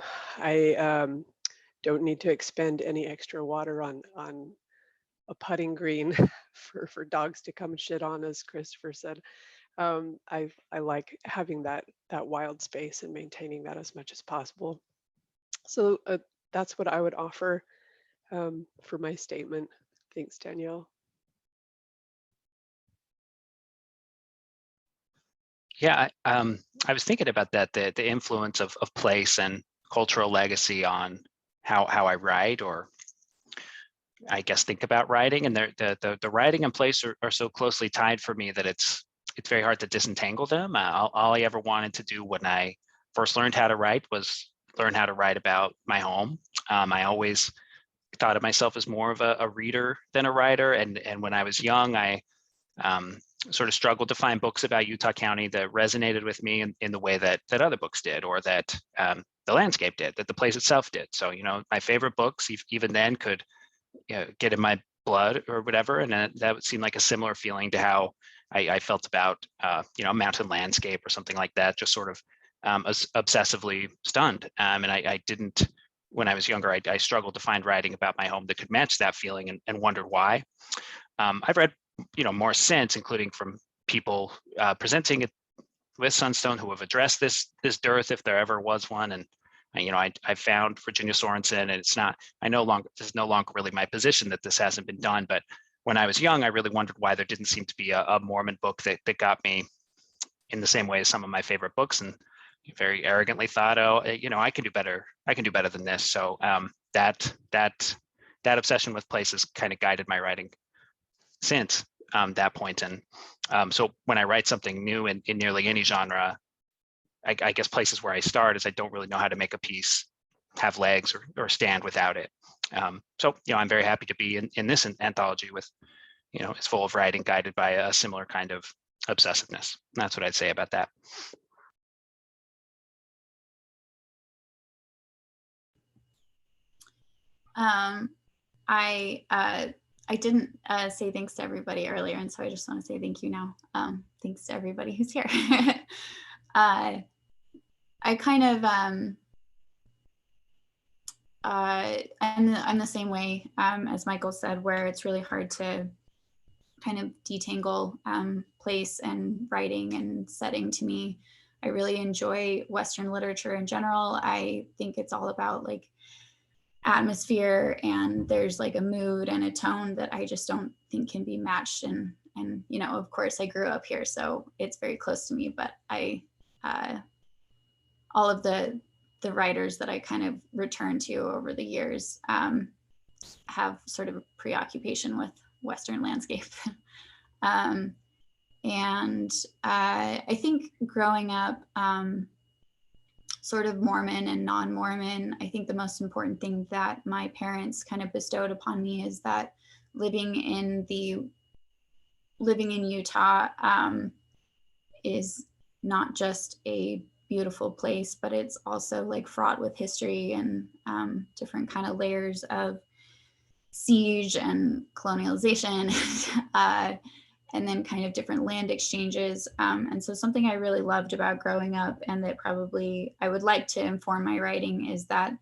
don't need to expend any extra water on a putting green for dogs to come and shit on, as Christopher said. I like having that wild space and maintaining that as much as possible. So that's what I would offer for my statement. Thanks, Danielle. Yeah, I was thinking about that, the influence of place and cultural legacy on how I write, or I guess think about writing. And the writing and place are so closely tied for me that it's very hard to disentangle them. All I ever wanted to do when I first learned how to write was learn how to write about my home. I always thought of myself as more of a reader than a writer. And when I was young, I sort of struggled to find books about Utah County that resonated with me in the way that other books did, or that the landscape did, that the place itself did. So, my favorite books even then could get in my blood or whatever. And that would seem like a similar feeling to how I felt about, you know, a mountain landscape or something like that, just sort of obsessively stunned. And I didn't, when I was younger, I struggled to find writing about my home that could match that feeling, and wondered why. I've read, you know, more since, including from people presenting it with Sunstone who have addressed this dearth, if there ever was one. And you know, I found Virginia Sorensen, and it's not, this is no longer really my position that this hasn't been done. But when I was young, I really wondered why there didn't seem to be a Mormon book that got me in the same way as some of my favorite books, and very arrogantly thought, oh, you know, I can do better than this. So that obsession with places kind of guided my writing since that point. And so when I write something new in nearly any genre, I guess places where I start is I don't really know how to make a piece have legs or stand without it. So, you know, I'm very happy to be in this anthology with, you know, it's full of writing guided by a similar kind of obsessiveness. That's what I'd say about that. I didn't say thanks to everybody earlier, and so I just want to say thank you now. Thanks to everybody who's here. I kind of, I'm the same way as Michael said, where it's really hard to kind of detangle place and writing and setting. To me, I really enjoy Western literature in general. I think it's all about like atmosphere, and there's like a mood and a tone that I just don't think can be matched. And you know, of course, I grew up here, so it's very close to me. But all of the writers that I kind of return to over the years have sort of a preoccupation with Western landscape. And I think growing up sort of Mormon and non-Mormon, I think the most important thing that my parents kind of bestowed upon me is that living in Utah is not just a beautiful place, but it's also like fraught with history and different kind of layers of siege and colonialization, and then kind of different land exchanges. And so something I really loved about growing up, and that probably I would like to inform my writing, is that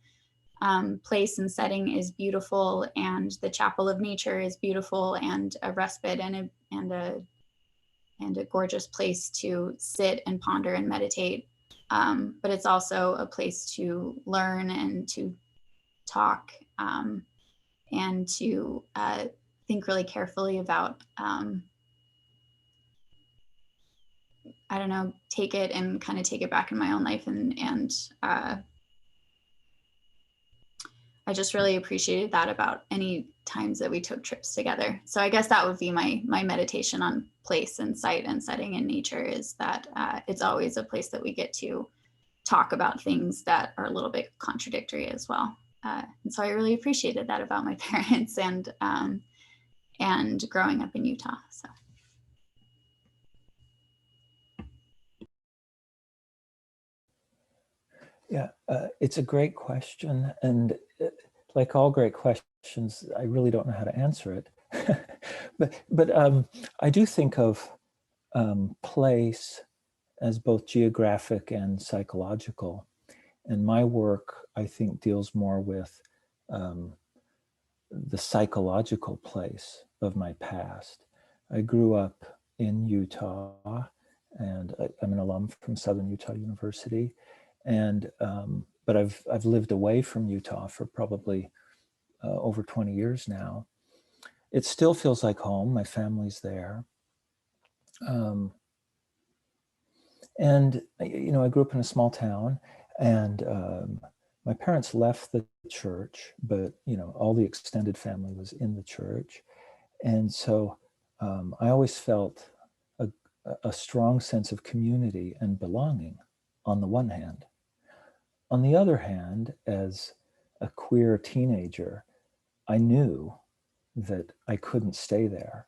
place and setting is beautiful, and the chapel of nature is beautiful, and a respite and a gorgeous place to sit and ponder and meditate. But it's also a place to learn and to talk and to think really carefully about, I don't know, take it and kind of take it back in my own life. And I just really appreciated that about any times that we took trips together. So I guess that would be my meditation on place and site and setting and nature, is that it's always a place that we get to talk about things that are a little bit contradictory as well. And so I really appreciated that about my parents and growing up in Utah. So. Yeah, it's a great question. And like all great questions, I really don't know how to answer it. but I do think of place as both geographic and psychological. And my work, I think, deals more with the psychological place of my past. I grew up in Utah, and I'm an alum from Southern Utah University. And but I've lived away from Utah for probably over 20 years now. It still feels like home. My family's there. And you know, I grew up in a small town, and my parents left the church, but you know, all the extended family was in the church, and so I always felt a strong sense of community and belonging on the one hand. On the other hand, as a queer teenager, I knew that I couldn't stay there.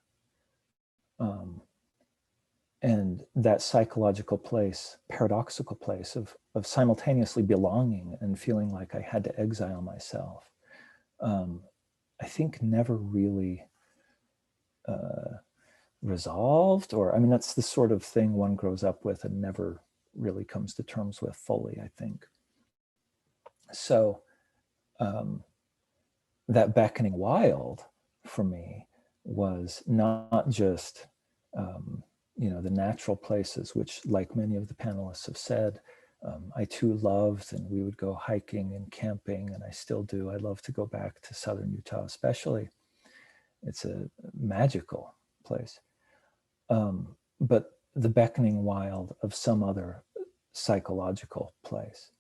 And that psychological place, paradoxical place of simultaneously belonging and feeling like I had to exile myself, I think never really resolved, or I mean, that's the sort of thing one grows up with and never really comes to terms with fully, I think. So that beckoning wild for me was not just the natural places, which, like many of the panelists have said, I too loved, and we would go hiking and camping, and I still do. I love to go back to southern Utah, especially. It's a magical place. But the beckoning wild of some other psychological place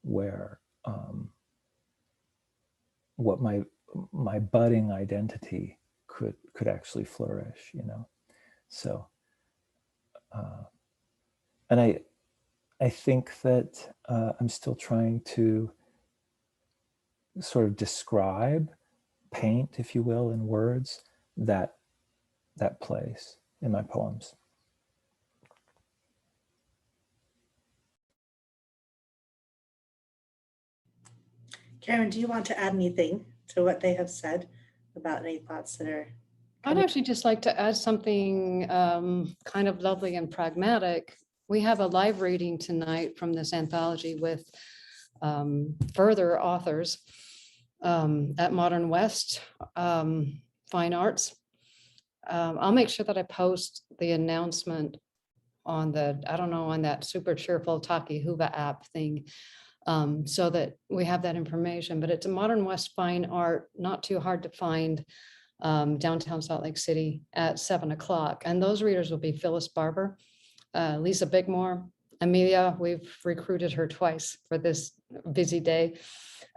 where what my budding identity could actually flourish, So, and I think that I'm still trying to sort of describe, paint, if you will, in words, that place in my poems. Karin, do you want to add anything to what they have said about any thoughts that are? I'd actually just like to add something kind of lovely and pragmatic. We have a live reading tonight from this anthology with further authors at Modern West Fine Arts. I'll make sure that I post the announcement on on that super cheerful Taki Huva app thing, so that we have that information. But it's a Modern West Fine Art, not too hard to find, downtown Salt Lake City at 7:00. And those readers will be Phyllis Barber, Lisa Bigmore, Amelia, we've recruited her twice for this busy day,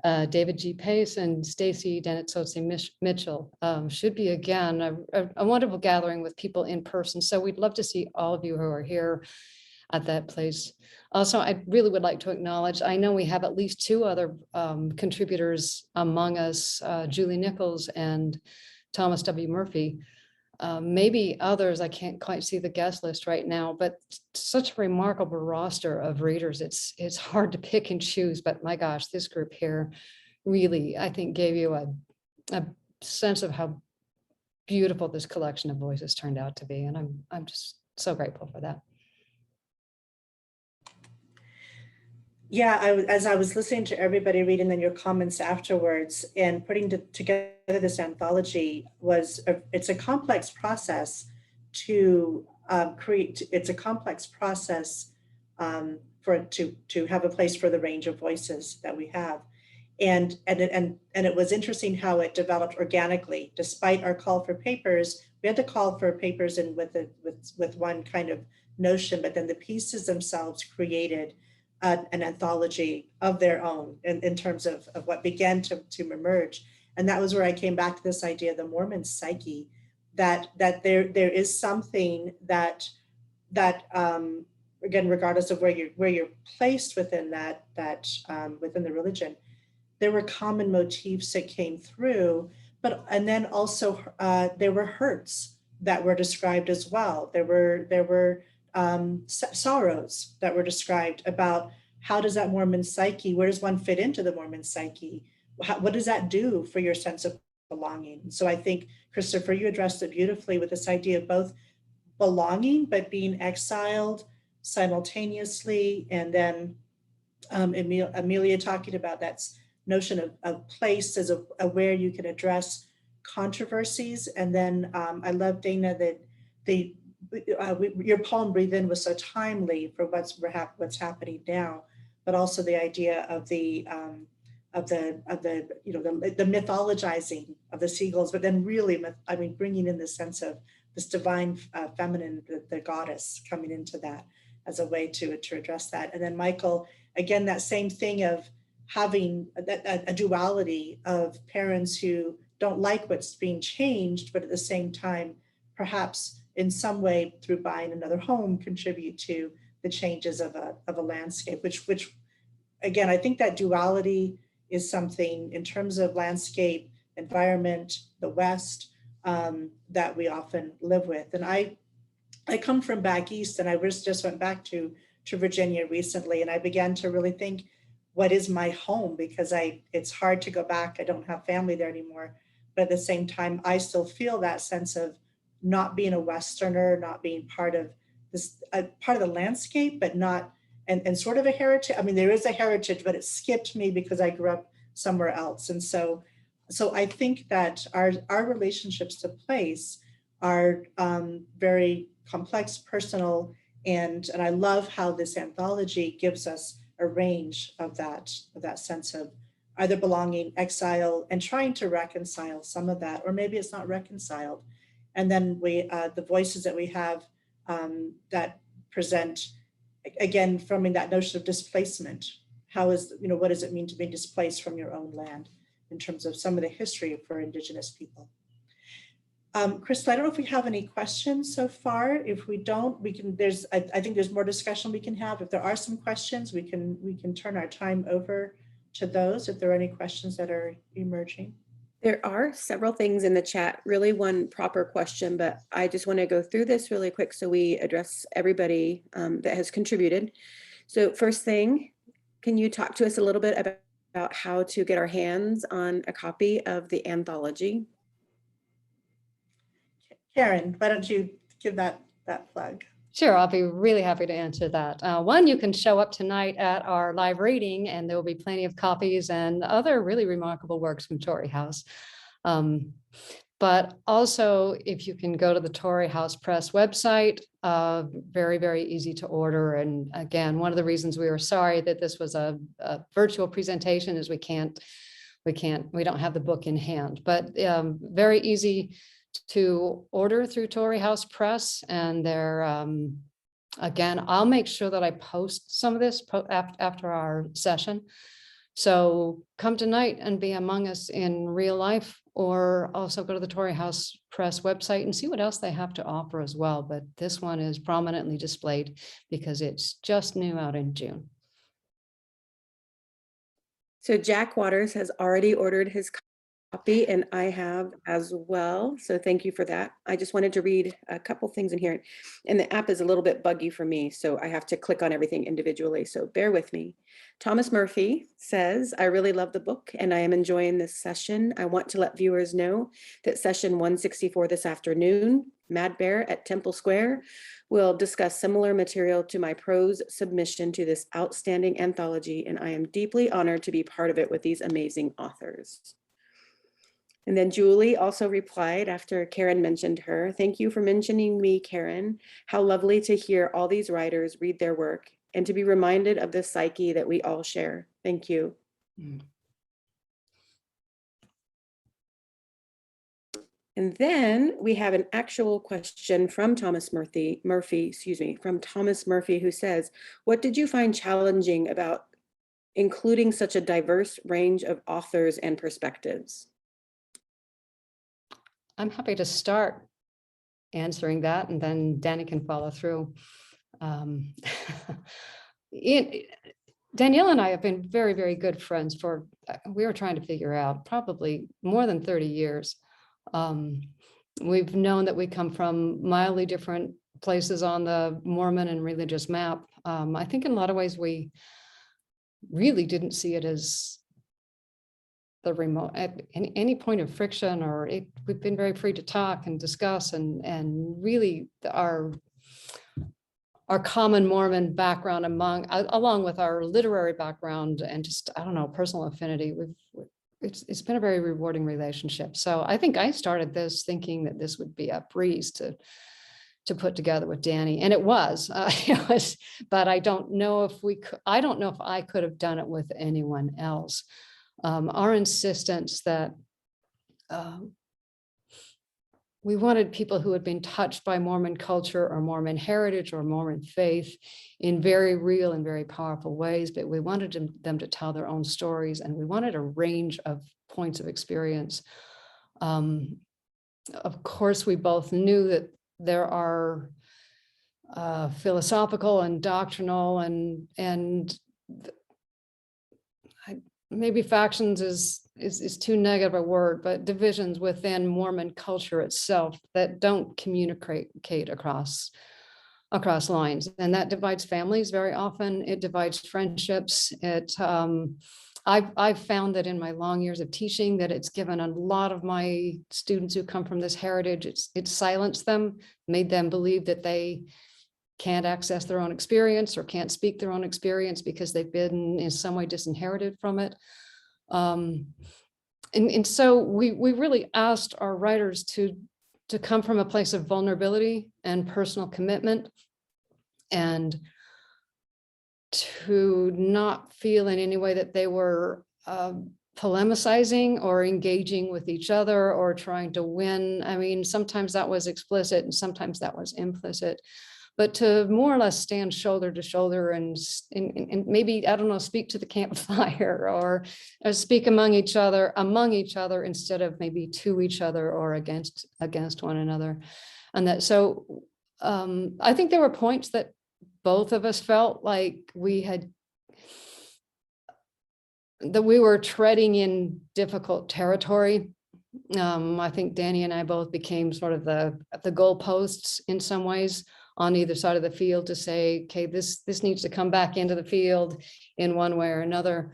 David G. Pace, and Stacy Denitsotsi Mitchell. Should be, again, a wonderful gathering with people in person. So we'd love to see all of you who are here at that place. Also, I really would like to acknowledge, I know we have at least two other contributors among us, Julie Nichols and Thomas W. Murphy. Maybe others, I can't quite see the guest list right now, but such a remarkable roster of readers. It's hard to pick and choose, but my gosh, this group here really, I think, gave you a sense of how beautiful this collection of voices turned out to be. And I'm just so grateful for that. Yeah, as I was listening to everybody reading then your comments afterwards and putting together this anthology, it's a complex process to create. It's a complex process to have a place for the range of voices that we have, and it was interesting how it developed organically. Despite our call for papers, we had to call for papers and with one kind of notion, but then the pieces themselves created an anthology of their own in terms of what began to emerge. And that was where I came back to this idea of the Mormon psyche, that there is something that again, regardless of where you're placed within that within the religion, there were common motifs that came through, and then also there were hurts that were described as well. There were sorrows that were described about how does that Mormon psyche, where does one fit into the Mormon psyche? What does that do for your sense of belonging? So I think, Christopher, you addressed it beautifully with this idea of both belonging, but being exiled simultaneously. And then Amelia talking about that notion of place as a where you can address controversies. And then I love, Dayna, that your poem "Breathe In" was so timely for what's happening now, but also the idea of the mythologizing of the seagulls, but then really, I mean, bringing in the sense of this divine feminine, the goddess coming into that as a way to address that. And then Michael, again, that same thing of having a duality of parents who don't like what's being changed, but at the same time, perhaps in some way through buying another home, contribute to the changes of a landscape, which again, I think that duality is something in terms of landscape, environment, the West, that we often live with. And I come from back east, and I just went back to Virginia recently, and I began to really think, what is my home? Because it's hard to go back. I don't have family there anymore. But at the same time, I still feel that sense of not being a Westerner, not being part of this, part of the landscape, but not, and sort of a heritage. I mean, there is a heritage, but it skipped me because I grew up somewhere else. And so I think that our relationships to place are very complex, personal, and I love how this anthology gives us a range of that sense of either belonging, exile, and trying to reconcile some of that, or maybe it's not reconciled. And then the voices that we have that present, again, from that notion of displacement. How is, what does it mean to be displaced from your own land in terms of some of the history for Indigenous people? Crystal, I don't know if we have any questions so far. If we don't, we can, I think there's more discussion we can have. If there are some questions, we can turn our time over to those if there are any questions that are emerging. There are several things in the chat, really one proper question, but I just want to go through this really quick so we address everybody that has contributed. So first thing, can you talk to us a little bit about how to get our hands on a copy of the anthology? Karin, why don't you give that plug? Sure, I'll be really happy to answer that. One, you can show up tonight at our live reading, and there will be plenty of copies and other really remarkable works from Torrey House. But also, if you can go to the Torrey House Press website, very, very easy to order. And again, one of the reasons we were sorry that this was a virtual presentation is we don't have the book in hand, but very easy to order through Torrey House Press. And they're, again, I'll make sure that I post some of this after our session. So come tonight and be among us in real life, or also go to the Torrey House Press website and see what else they have to offer as well. But this one is prominently displayed because it's just new out in June. So Jack Waters has already ordered his copy, and I have as well. So thank you for that. I just wanted to read a couple things in here, and the app is a little bit buggy for me, so I have to click on everything individually. So bear with me. Thomas Murphy says, I really love the book and I am enjoying this session. I want to let viewers know that session 164 this afternoon, Mad Bear at Temple Square, will discuss similar material to my prose submission to this outstanding anthology, and I am deeply honored to be part of it with these amazing authors. And then Julie also replied after Karin mentioned her. Thank you for mentioning me, Karin. How lovely to hear all these writers read their work and to be reminded of the psyche that we all share. Thank you. And then we have an actual question from Thomas Murphy, who says, what did you find challenging about including such a diverse range of authors and perspectives? I'm happy to start answering that, and then Danny can follow through. Danielle and I have been very, very good friends for, we were trying to figure out, probably more than 30 years. We've known that we come from mildly different places on the Mormon and religious map. I think in a lot of ways we really didn't see it as the remote at any point of friction, or we've been very free to talk and discuss, and really our common Mormon background along with our literary background and just, I don't know, personal affinity, it's been a very rewarding relationship. So I think I started this thinking that this would be a breeze to put together with Danny, and it was, but I don't know if I could have done it with anyone else. Our insistence that we wanted people who had been touched by Mormon culture or Mormon heritage or Mormon faith in very real and very powerful ways, but we wanted them to tell their own stories, and we wanted a range of points of experience. Of course, we both knew that there are philosophical and doctrinal and maybe factions is too negative a word, but divisions within Mormon culture itself that don't communicate across lines, and that divides families very often. It divides friendships. I've found that in my long years of teaching that it's given a lot of my students who come from this heritage, it's silenced them, made them believe that they can't access their own experience or can't speak their own experience because they've been in some way disinherited from it. And so we really asked our writers to come from a place of vulnerability and personal commitment, and to not feel in any way that they were polemicizing or engaging with each other or trying to win. I mean, sometimes that was explicit and sometimes that was implicit, but to more or less stand shoulder to shoulder and maybe, I don't know, speak to the campfire or speak among each other instead of maybe to each other or against one another. And that, so I think there were points that both of us felt like that we were treading in difficult territory. I think Danny and I both became sort of the goalposts in some ways on either side of the field to say, okay, this needs to come back into the field in one way or another.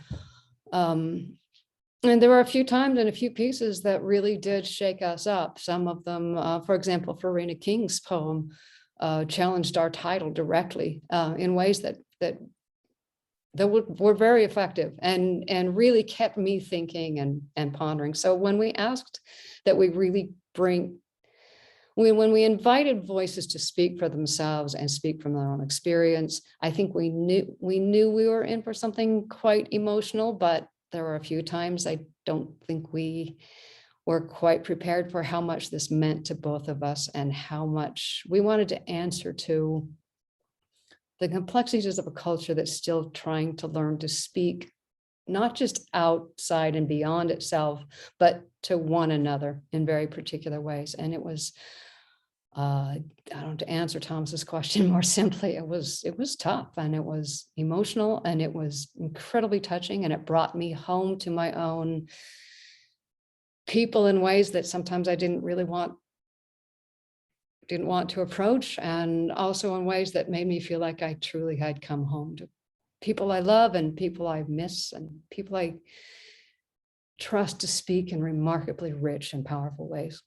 And there were a few times and a few pieces that really did shake us up. Some of them, for example, Farina King's poem challenged our title directly in ways that were very effective and really kept me thinking and pondering. So when we asked that we really when we invited voices to speak for themselves and speak from their own experience, I think we knew we were in for something quite emotional, but there were a few times I don't think we were quite prepared for how much this meant to both of us and how much we wanted to answer to the complexities of a culture that's still trying to learn to speak, not just outside and beyond itself, but to one another in very particular ways. And it was, I don't know, to answer Thomas's question more simply, it was tough and it was emotional and it was incredibly touching, and it brought me home to my own people in ways that sometimes I didn't want to approach, and also in ways that made me feel like I truly had come home to people I love and people I miss and people I trust to speak in remarkably rich and powerful ways.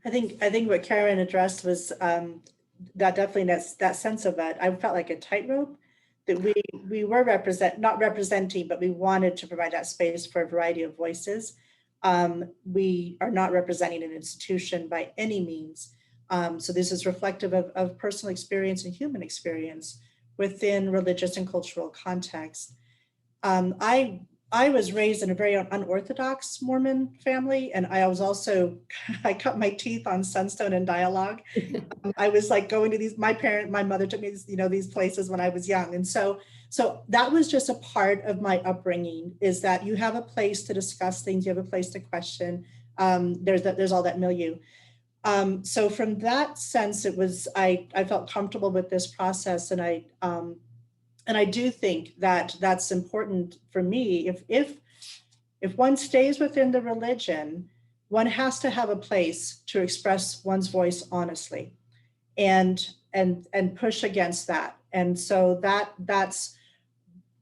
I think what Karin addressed was that definitely that sense of that. I felt like a tightrope, that we were not representing, but we wanted to provide that space for a variety of voices. We are not representing an institution by any means. So this is reflective of personal experience and human experience within religious and cultural context. I was raised in a very unorthodox Mormon family, and I was also, I cut my teeth on Sunstone and dialogue. I was like going to these, my mother took me to these places when I was young. And so that was just a part of my upbringing, is that you have a place to discuss things, you have a place to question. There's all that milieu. So from that sense, it was, I felt comfortable with this process, and I do think that that's important for me. If one stays within the religion, one has to have a place to express one's voice honestly, and push against that. And so that's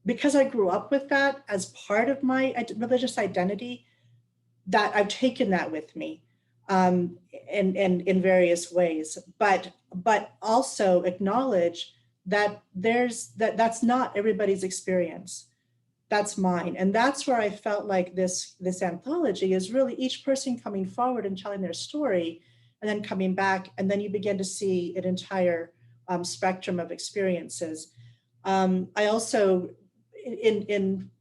because I grew up with that as part of my religious identity, that I've taken that with me in various ways, but also acknowledge that that's not everybody's experience. That's mine. And that's where I felt like this anthology is really each person coming forward and telling their story, and then coming back, and then you begin to see an entire spectrum of experiences. I also, in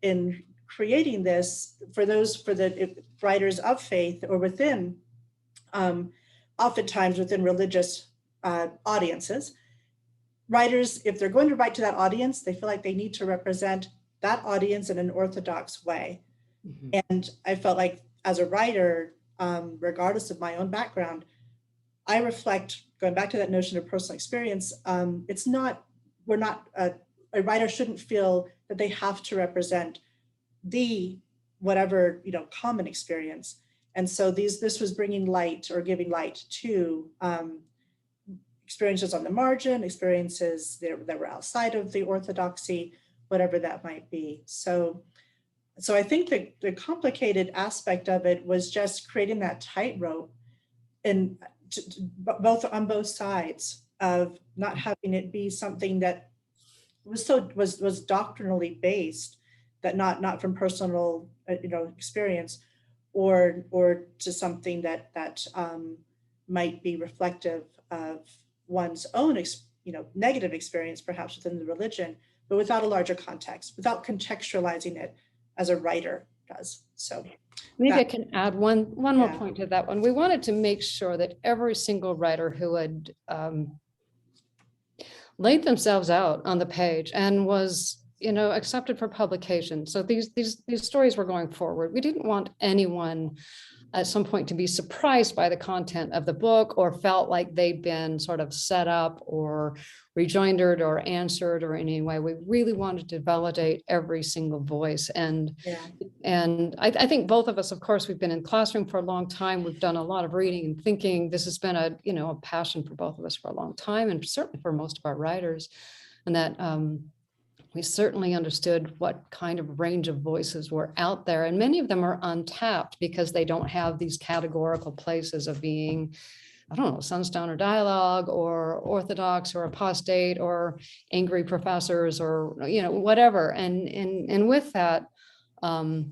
creating this, for the writers of faith or within, oftentimes within religious audiences, writers, if they're going to write to that audience, they feel like they need to represent that audience in an orthodox way. Mm-hmm. And I felt like as a writer, regardless of my own background, I reflect, going back to that notion of personal experience, a writer shouldn't feel that they have to represent the whatever, common experience. And so this was bringing light or giving light to, experiences on the margin, experiences that were outside of the orthodoxy, whatever that might be. So I think the complicated aspect of it was just creating that tightrope, and both on both sides of not having it be something that was doctrinally based, that not from personal experience, or to something that might be reflective of one's own negative experience perhaps within the religion, but without a larger context, without contextualizing it as a writer does. So maybe I can add one more Yeah. point to that one. We wanted to make sure that every single writer who had laid themselves out on the page and was accepted for publication. So these stories were going forward. We didn't want anyone at some point to be surprised by the content of the book, or felt like they'd been sort of set up or rejoindered or answered or in any way. We really wanted to validate every single voice. And I think both of us, of course, we've been in classroom for a long time. We've done a lot of reading and thinking. This has been a passion for both of us for a long time, and certainly for most of our writers. And that we certainly understood what kind of range of voices were out there. And many of them are untapped because they don't have these categorical places of being, I don't know, Sunstone or dialogue or Orthodox or apostate or angry professors or, whatever. And with that, I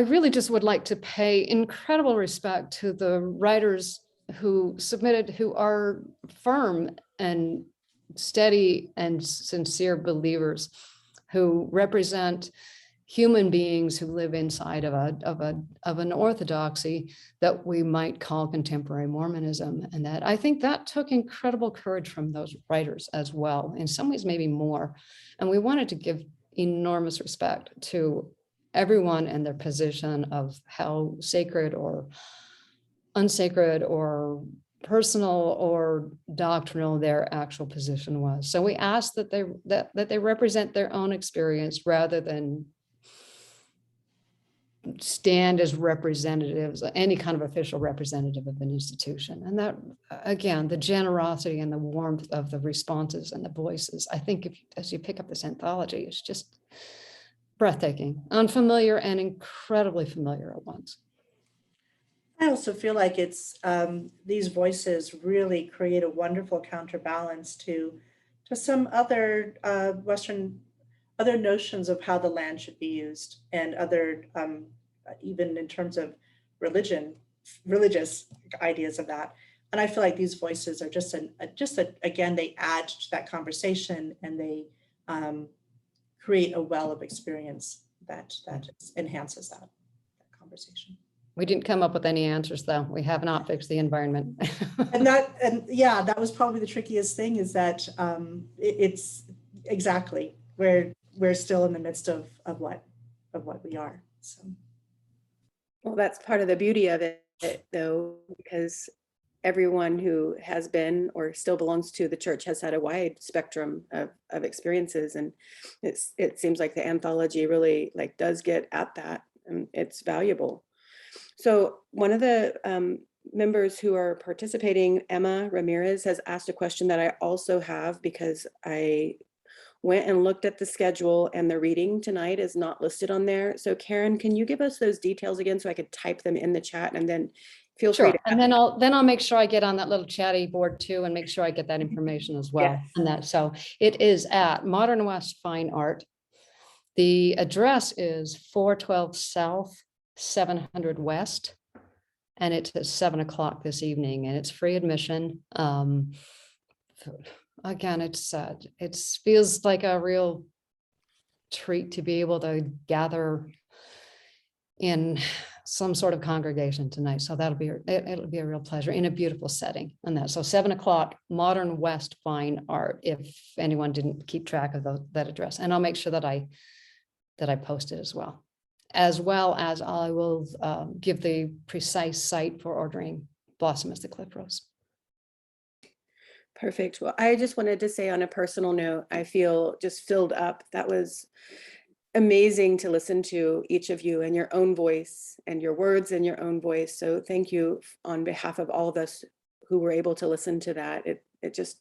really just would like to pay incredible respect to the writers who submitted, who are firm and steady and sincere believers, who represent human beings who live inside of an orthodoxy that we might call contemporary Mormonism. And that I think that took incredible courage from those writers as well, in some ways maybe more. And we wanted to give enormous respect to everyone and their position of how sacred or unsacred or personal or doctrinal their actual position was. So we asked that they represent their own experience rather than stand as representatives, any kind of official representative of an institution. And that, again, the generosity and the warmth of the responses and the voices, I think as you pick up this anthology, it's just breathtaking, unfamiliar and incredibly familiar at once. I also feel like it's these voices really create a wonderful counterbalance to some other other notions of how the land should be used, and other even in terms of religious ideas of that. And I feel like these voices are just again, they add to that conversation, and they create a well of experience that enhances that conversation. We didn't come up with any answers, though. We have not fixed the environment. that was probably the trickiest thing, is that it's exactly where we're still in the midst of what we are. So, well, that's part of the beauty of it, though, because everyone who has been or still belongs to the church has had a wide spectrum of experiences, and it seems like the anthology really does get at that, and it's valuable. So one of the members who are participating, Emma Ramirez, has asked a question that I also have, because I went and looked at the schedule and the reading tonight is not listed on there. So Karin, can you give us those details again so I could type them in the chat, and then feel free to. And then I'll make sure I get on that little chatty board too, and make sure I get that information as well. Yes. And that, so it is at Modern West Fine Art. The address is 412 South 700 West, and it's at 7 o'clock this evening, and it's free admission. Again, it feels like a real treat to be able to gather in some sort of congregation tonight. So it'll be a real pleasure in a beautiful setting. And that, so 7 o'clock, Modern West Fine Art, if anyone didn't keep track of that address. And I'll make sure that I post it as well as I will give the precise site for ordering Blossom as the Cliffrose. Perfect. Well, I just wanted to say, on a personal note, I feel just filled up. That was amazing to listen to each of you and your own voice and your words and your own voice. So thank you on behalf of all of us who were able to listen to that. It's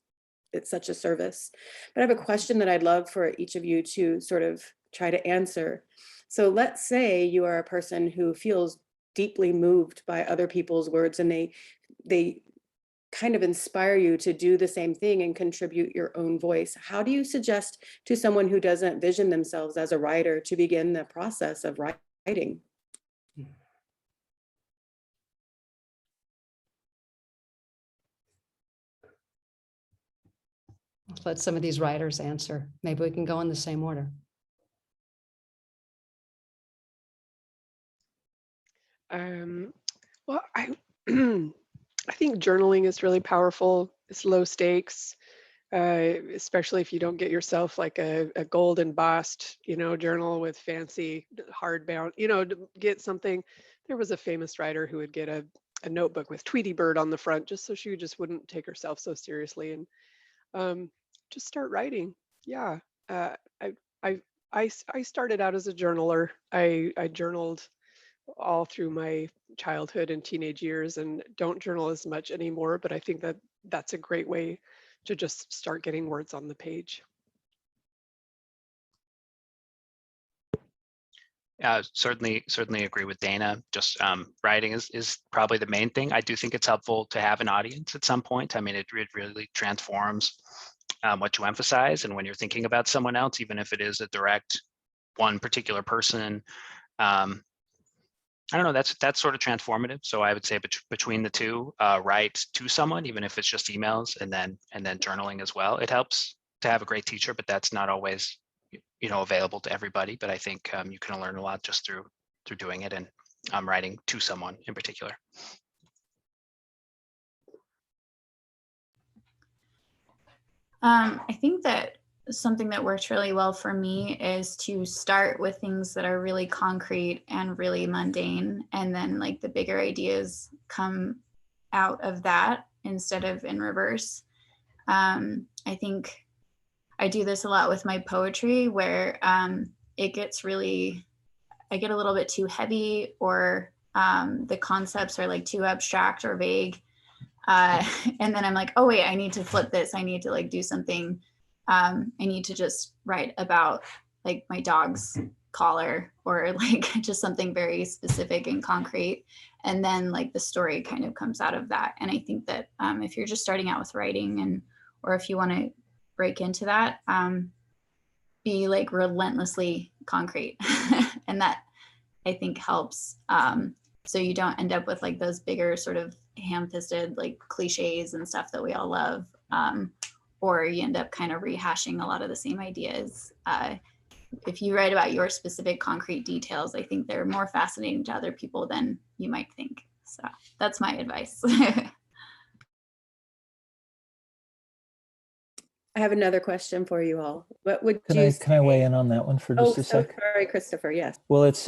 such a service. But I have a question that I'd love for each of you to sort of try to answer. So let's say you are a person who feels deeply moved by other people's words, and they kind of inspire you to do the same thing and contribute your own voice. How do you suggest to someone who doesn't vision themselves as a writer to begin the process of writing? Let some of these writers answer. Maybe we can go in the same order. Well, I I think journaling is really powerful. It's low stakes, especially if you don't get yourself like a gold embossed, journal with fancy hardbound, to get something. There was a famous writer who would get a notebook with Tweety Bird on the front just so she just wouldn't take herself so seriously, and just start writing. Yeah. I started out as a journaler. I journaled all through my childhood and teenage years, and don't journal as much anymore, but I think that that's a great way to just start getting words on the page. Certainly agree with Dayna. Just writing is probably the main thing. I do think it's helpful to have an audience at some point. I mean, it really transforms what you emphasize, and when you're thinking about someone else, even if it is a direct one particular person, I don't know, that's sort of transformative. So I would say between the two, write to someone, even if it's just emails, and then journaling as well. It helps to have a great teacher, but that's not always available to everybody. But I think you can learn a lot just through doing it, and writing to someone in particular. I think that something that works really well for me is to start with things that are really concrete and really mundane, and then like the bigger ideas come out of that instead of in reverse. I think I do this a lot with my poetry, where it gets really, I get a little bit too heavy, or the concepts are like too abstract or vague. And then I'm like, oh wait, I need to flip this. I need to like do something. I need to just write about like my dog's collar, or like just something very specific and concrete. And then like the story kind of comes out of that. And I think that if you're just starting out with writing, or if you want to break into that, be like relentlessly concrete. And that I think helps. So you don't end up with like those bigger sort of ham-fisted like cliches and stuff that we all love, or you end up kind of rehashing a lot of the same ideas. If you write about your specific concrete details, I think they're more fascinating to other people than you might think. So that's my advice. I have another question for you all. What would Can you I weigh in on that one for just a so sec? sorry, Christopher. Yes. Well, it's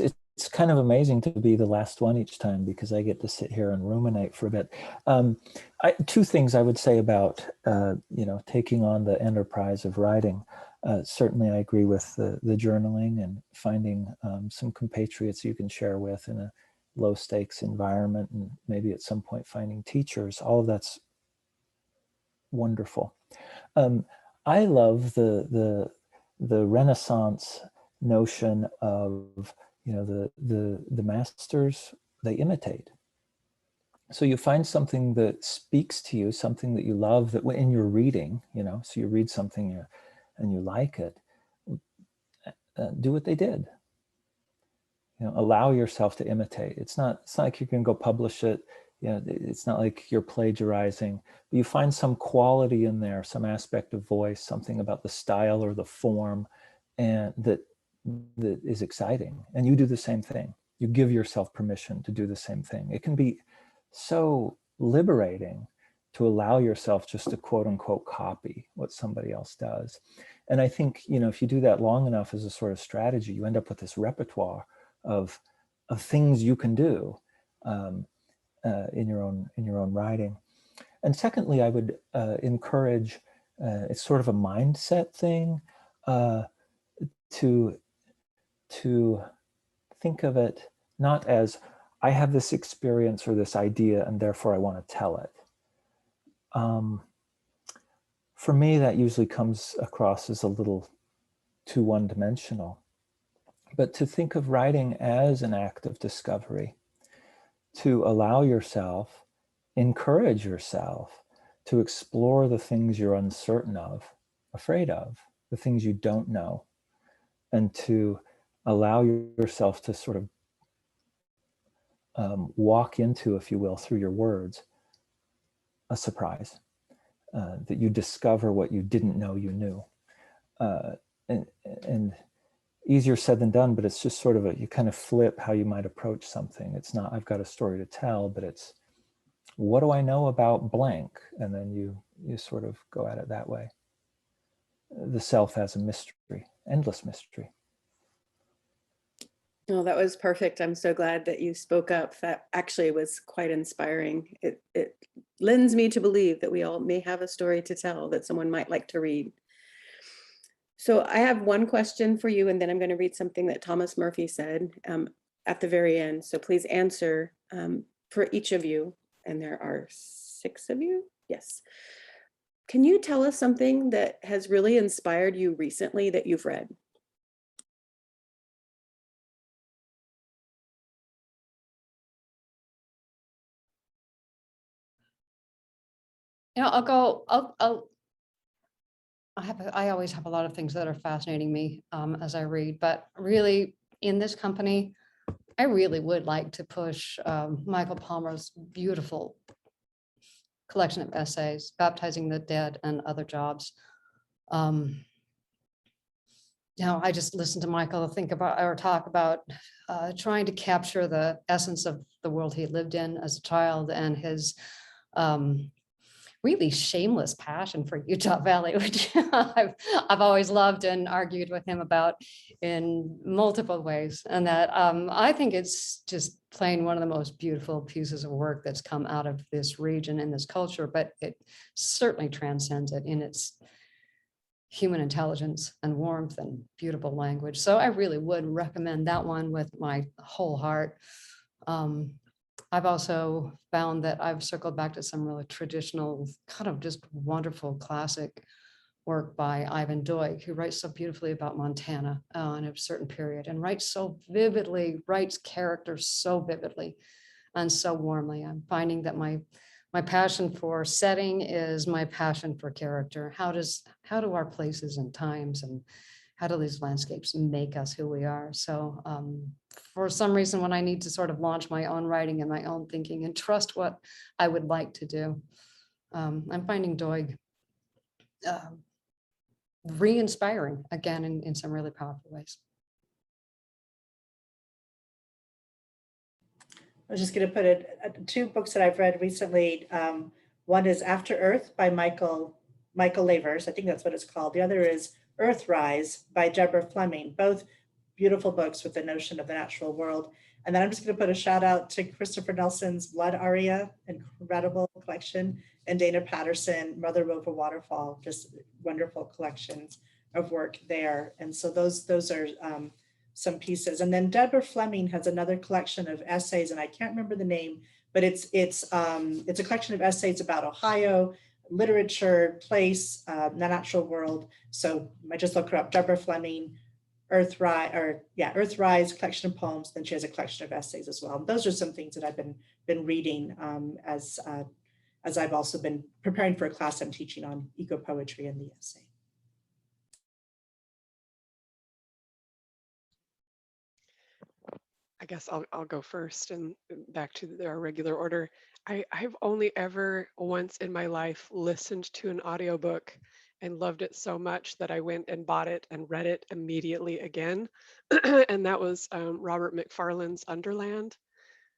kind of amazing to be the last one each time, because I get to sit here and ruminate for a bit. Two things I would say about taking on the enterprise of writing. Certainly, I agree with the journaling and finding some compatriots you can share with in a low stakes environment, and maybe at some point finding teachers. All of that's wonderful. I love the Renaissance notion of the masters, they imitate. So you find something that speaks to you, something that you love, that in your reading, so you read something and you like it, do what they did. Allow yourself to imitate. It's not like you can go publish it. It's not like you're plagiarizing, but you find some quality in there, some aspect of voice, something about the style or the form, and that is exciting. And you do the same thing. You give yourself permission to do the same thing. It can be so liberating to allow yourself just to quote unquote copy what somebody else does. And I think, if you do that long enough as a sort of strategy, you end up with this repertoire of things you can do in your own writing. And secondly, I would encourage, it's sort of a mindset thing, to to think of it not as I have this experience or this idea and therefore I want to tell it. For me, that usually comes across as a little too one-dimensional. But to think of writing as an act of discovery, to allow yourself, encourage yourself to explore the things you're uncertain of, afraid of, the things you don't know, and to allow yourself to sort of walk into, if you will, through your words, a surprise, that you discover what you didn't know you knew. And easier said than done, but it's just sort of you kind of flip how you might approach something. It's not, I've got a story to tell, but it's, what do I know about blank? And then you sort of go at it that way. The self as a mystery, endless mystery. Oh, that was perfect. I'm so glad that you spoke up. That actually was quite inspiring. It lends me to believe that we all may have a story to tell that someone might like to read. So I have one question for you, and then I'm going to read something that Thomas Murphy said at the very end. So please answer for each of you. And there are 6 of you. Yes. Can you tell us something that has really inspired you recently that you've read? You know, I'll go, I always have a lot of things that are fascinating me as I read, but really in this company, I really would like to push Michael Palmer's beautiful collection of essays, Baptizing the Dead and Other Jobs. You know, I just listened to Michael think about or talk about trying to capture the essence of the world he lived in as a child and his really shameless passion for Utah Valley, which I've always loved and argued with him about in multiple ways. And that I think it's just plain one of the most beautiful pieces of work that's come out of this region and this culture, but it certainly transcends it in its human intelligence and warmth and beautiful language. So I really would recommend that one with my whole heart. I've also found that I've circled back to some really traditional, kind of just wonderful classic work by Ivan Doig, who writes so beautifully about Montana in a certain period and writes so vividly, writes characters so vividly and so warmly. I'm finding that my passion for setting is my passion for character. How do our places and times and how do these landscapes make us who we are? So for some reason, when I need to sort of launch my own writing and my own thinking and trust what I would like to do, I'm finding Doig re-inspiring again in some really powerful ways. I was just going to put it 2 books that I've read recently. One is After Earth by Michael Lavers. I think that's what it's called. The other is Earthrise by Deborah Fleming. Both beautiful books with the notion of the natural world. And then I'm just going to put a shout out to Christopher Nelson's Blood Aria, incredible collection, and Dayna Patterson, Mother Rover Waterfall, just wonderful collections of work there. And so those are some pieces. And then Deborah Fleming has another collection of essays, and I can't remember the name, but it's a collection of essays about Ohio, literature, place, the natural world. So I just look her up, Deborah Fleming, Earthrise collection of poems. Then she has a collection of essays as well. And those are some things that I've been reading as I've also been preparing for a class I'm teaching on eco-poetry and the essay. I guess I'll go first and back to our regular order. I've only ever once in my life listened to an audiobook and loved it so much that I went and bought it and read it immediately again. And that was Robert McFarlane's Underland,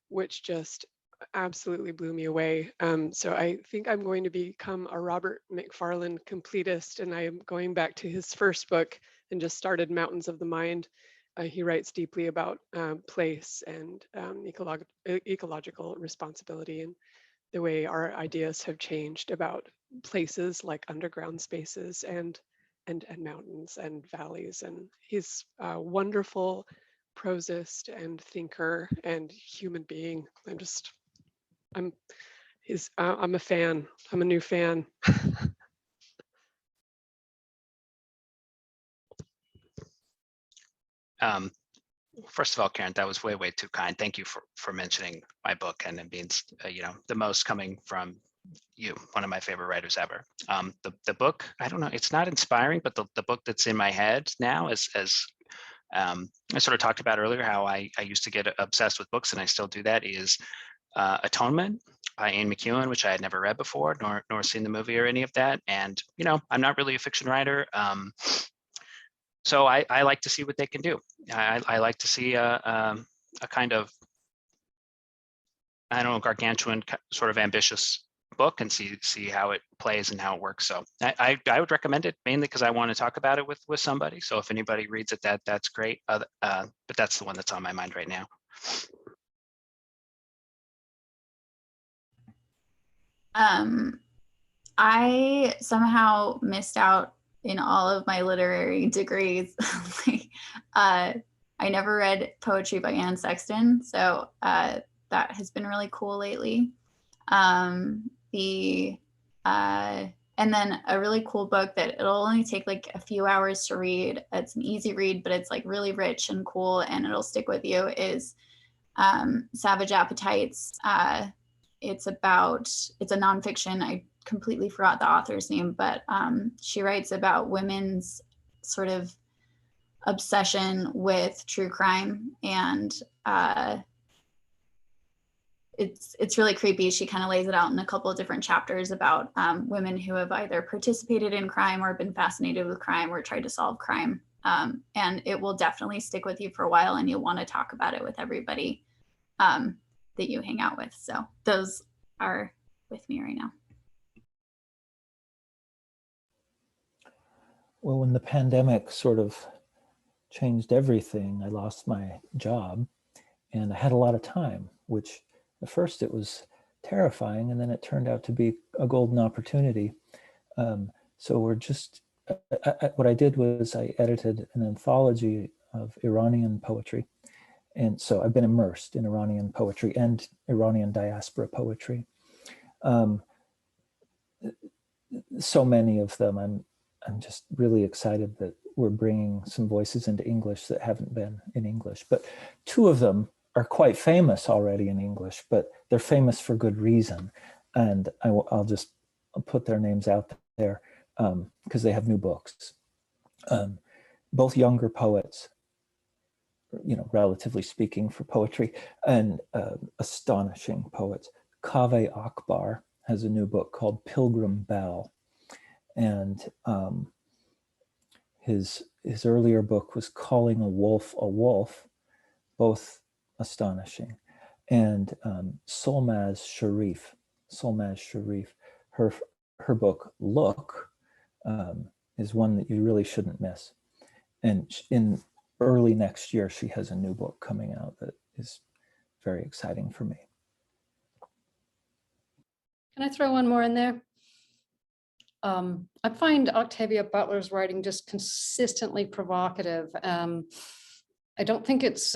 which just absolutely blew me away. So I think I'm going to become a Robert McFarlane completist, and I am going back to his first book and just started Mountains of the Mind. He writes deeply about place and ecological responsibility and the way our ideas have changed about places like underground spaces and mountains and valleys. And he's wonderful, prosist and thinker and human being. I'm a fan. I'm a new fan. First of all, Karin, that was way, way too kind. Thank you for mentioning my book and it means, the most coming from you, one of my favorite writers ever. The book, I don't know, it's not inspiring, but the book that's in my head now is as I sort of talked about earlier, how I used to get obsessed with books and I still do that, is Atonement by Ian McEwan, which I had never read before, nor seen the movie or any of that. And, I'm not really a fiction writer. So I like to see what they can do. I like to see a kind of, I don't know, gargantuan sort of ambitious book and see how it plays and how it works. So I would recommend it mainly because I want to talk about it with somebody. So if anybody reads it, that's great. But that's the one that's on my mind right now. I somehow missed out in all of my literary degrees. I never read poetry by Anne Sexton, so that has been really cool lately. And then a really cool book that it'll only take like a few hours to read. It's an easy read, but it's like really rich and cool, and it'll stick with you. Is Savage Appetites. It's a nonfiction. I completely forgot the author's name, but she writes about women's sort of obsession with true crime, and it's really creepy. She kind of lays it out in a couple of different chapters about women who have either participated in crime or been fascinated with crime or tried to solve crime. And it will definitely stick with you for a while, and you'll want to talk about it with everybody that you hang out with. So those are with me right now. Well, when the pandemic sort of changed everything, I lost my job and I had a lot of time, which at first it was terrifying, and then it turned out to be a golden opportunity. So what I did was I edited an anthology of Iranian poetry. And so I've been immersed in Iranian poetry and Iranian diaspora poetry. So many of them, I'm just really excited that we're bringing some voices into English that haven't been in English. But two of them are quite famous already in English, but they're famous for good reason. And I'll put their names out there because they have new books. Both younger poets, relatively speaking for poetry, and astonishing poets. Kaveh Akbar has a new book called Pilgrim Bell. And his earlier book was Calling a Wolf, both astonishing. And Solmaz Sharif, her book Look is one that you really shouldn't miss. And in early next year, she has a new book coming out that is very exciting for me. Can I throw one more in there? I find Octavia Butler's writing just consistently provocative. I don't think it's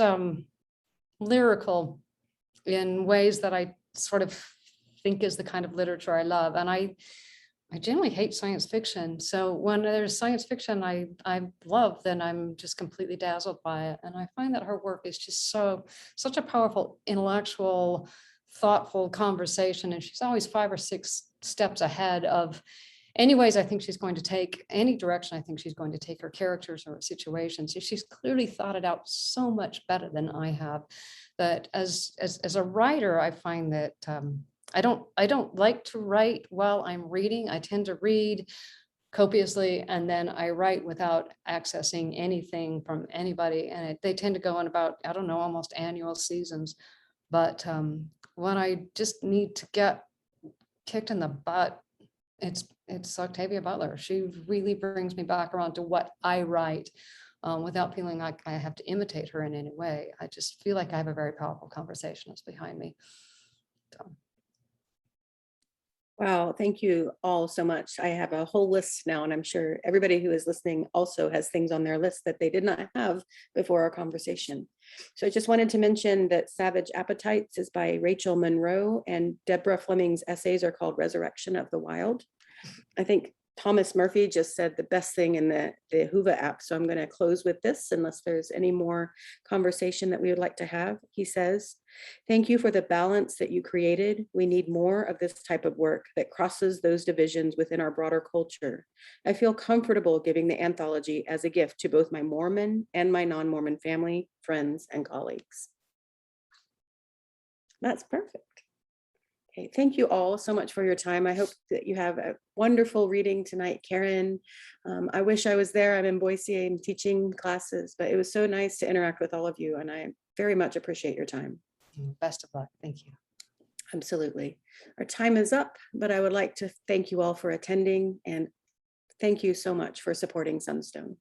lyrical in ways that I sort of think is the kind of literature I love. And I generally hate science fiction. So when there's science fiction I love, then I'm just completely dazzled by it. And I find that her work is just such a powerful, intellectual, thoughtful conversation. And she's always 5 or 6 steps ahead of any ways I think she's going to take, any direction I think she's going to take her characters or situations. She's clearly thought it out so much better than I have. That as a writer, I find that I don't like to write while I'm reading. I tend to read copiously and then I write without accessing anything from anybody. And they tend to go on about, I don't know, almost annual seasons. But when I just need to get kicked in the butt, it's Octavia Butler. She really brings me back around to what I write without feeling like I have to imitate her in any way. I just feel like I have a very powerful conversationalist behind me. So. Wow, thank you all so much. I have a whole list now, and I'm sure everybody who is listening also has things on their list that they did not have before our conversation. So I just wanted to mention that Savage Appetites is by Rachel Monroe, and Deborah Fleming's essays are called Resurrection of the Wild. I think Thomas Murphy just said the best thing in the Whova app. So I'm going to close with this unless there's any more conversation that we would like to have. He says, "Thank you for the balance that you created. We need more of this type of work that crosses those divisions within our broader culture. I feel comfortable giving the anthology as a gift to both my Mormon and my non-Mormon family, friends, and colleagues." That's perfect. Okay, thank you all so much for your time. I hope that you have a wonderful reading tonight, Karin. I wish I was there. I'm in Boise, I'm teaching classes, but it was so nice to interact with all of you, and I very much appreciate your time. Best of luck. Thank you. Absolutely. Our time is up, but I would like to thank you all for attending, and thank you so much for supporting Sunstone.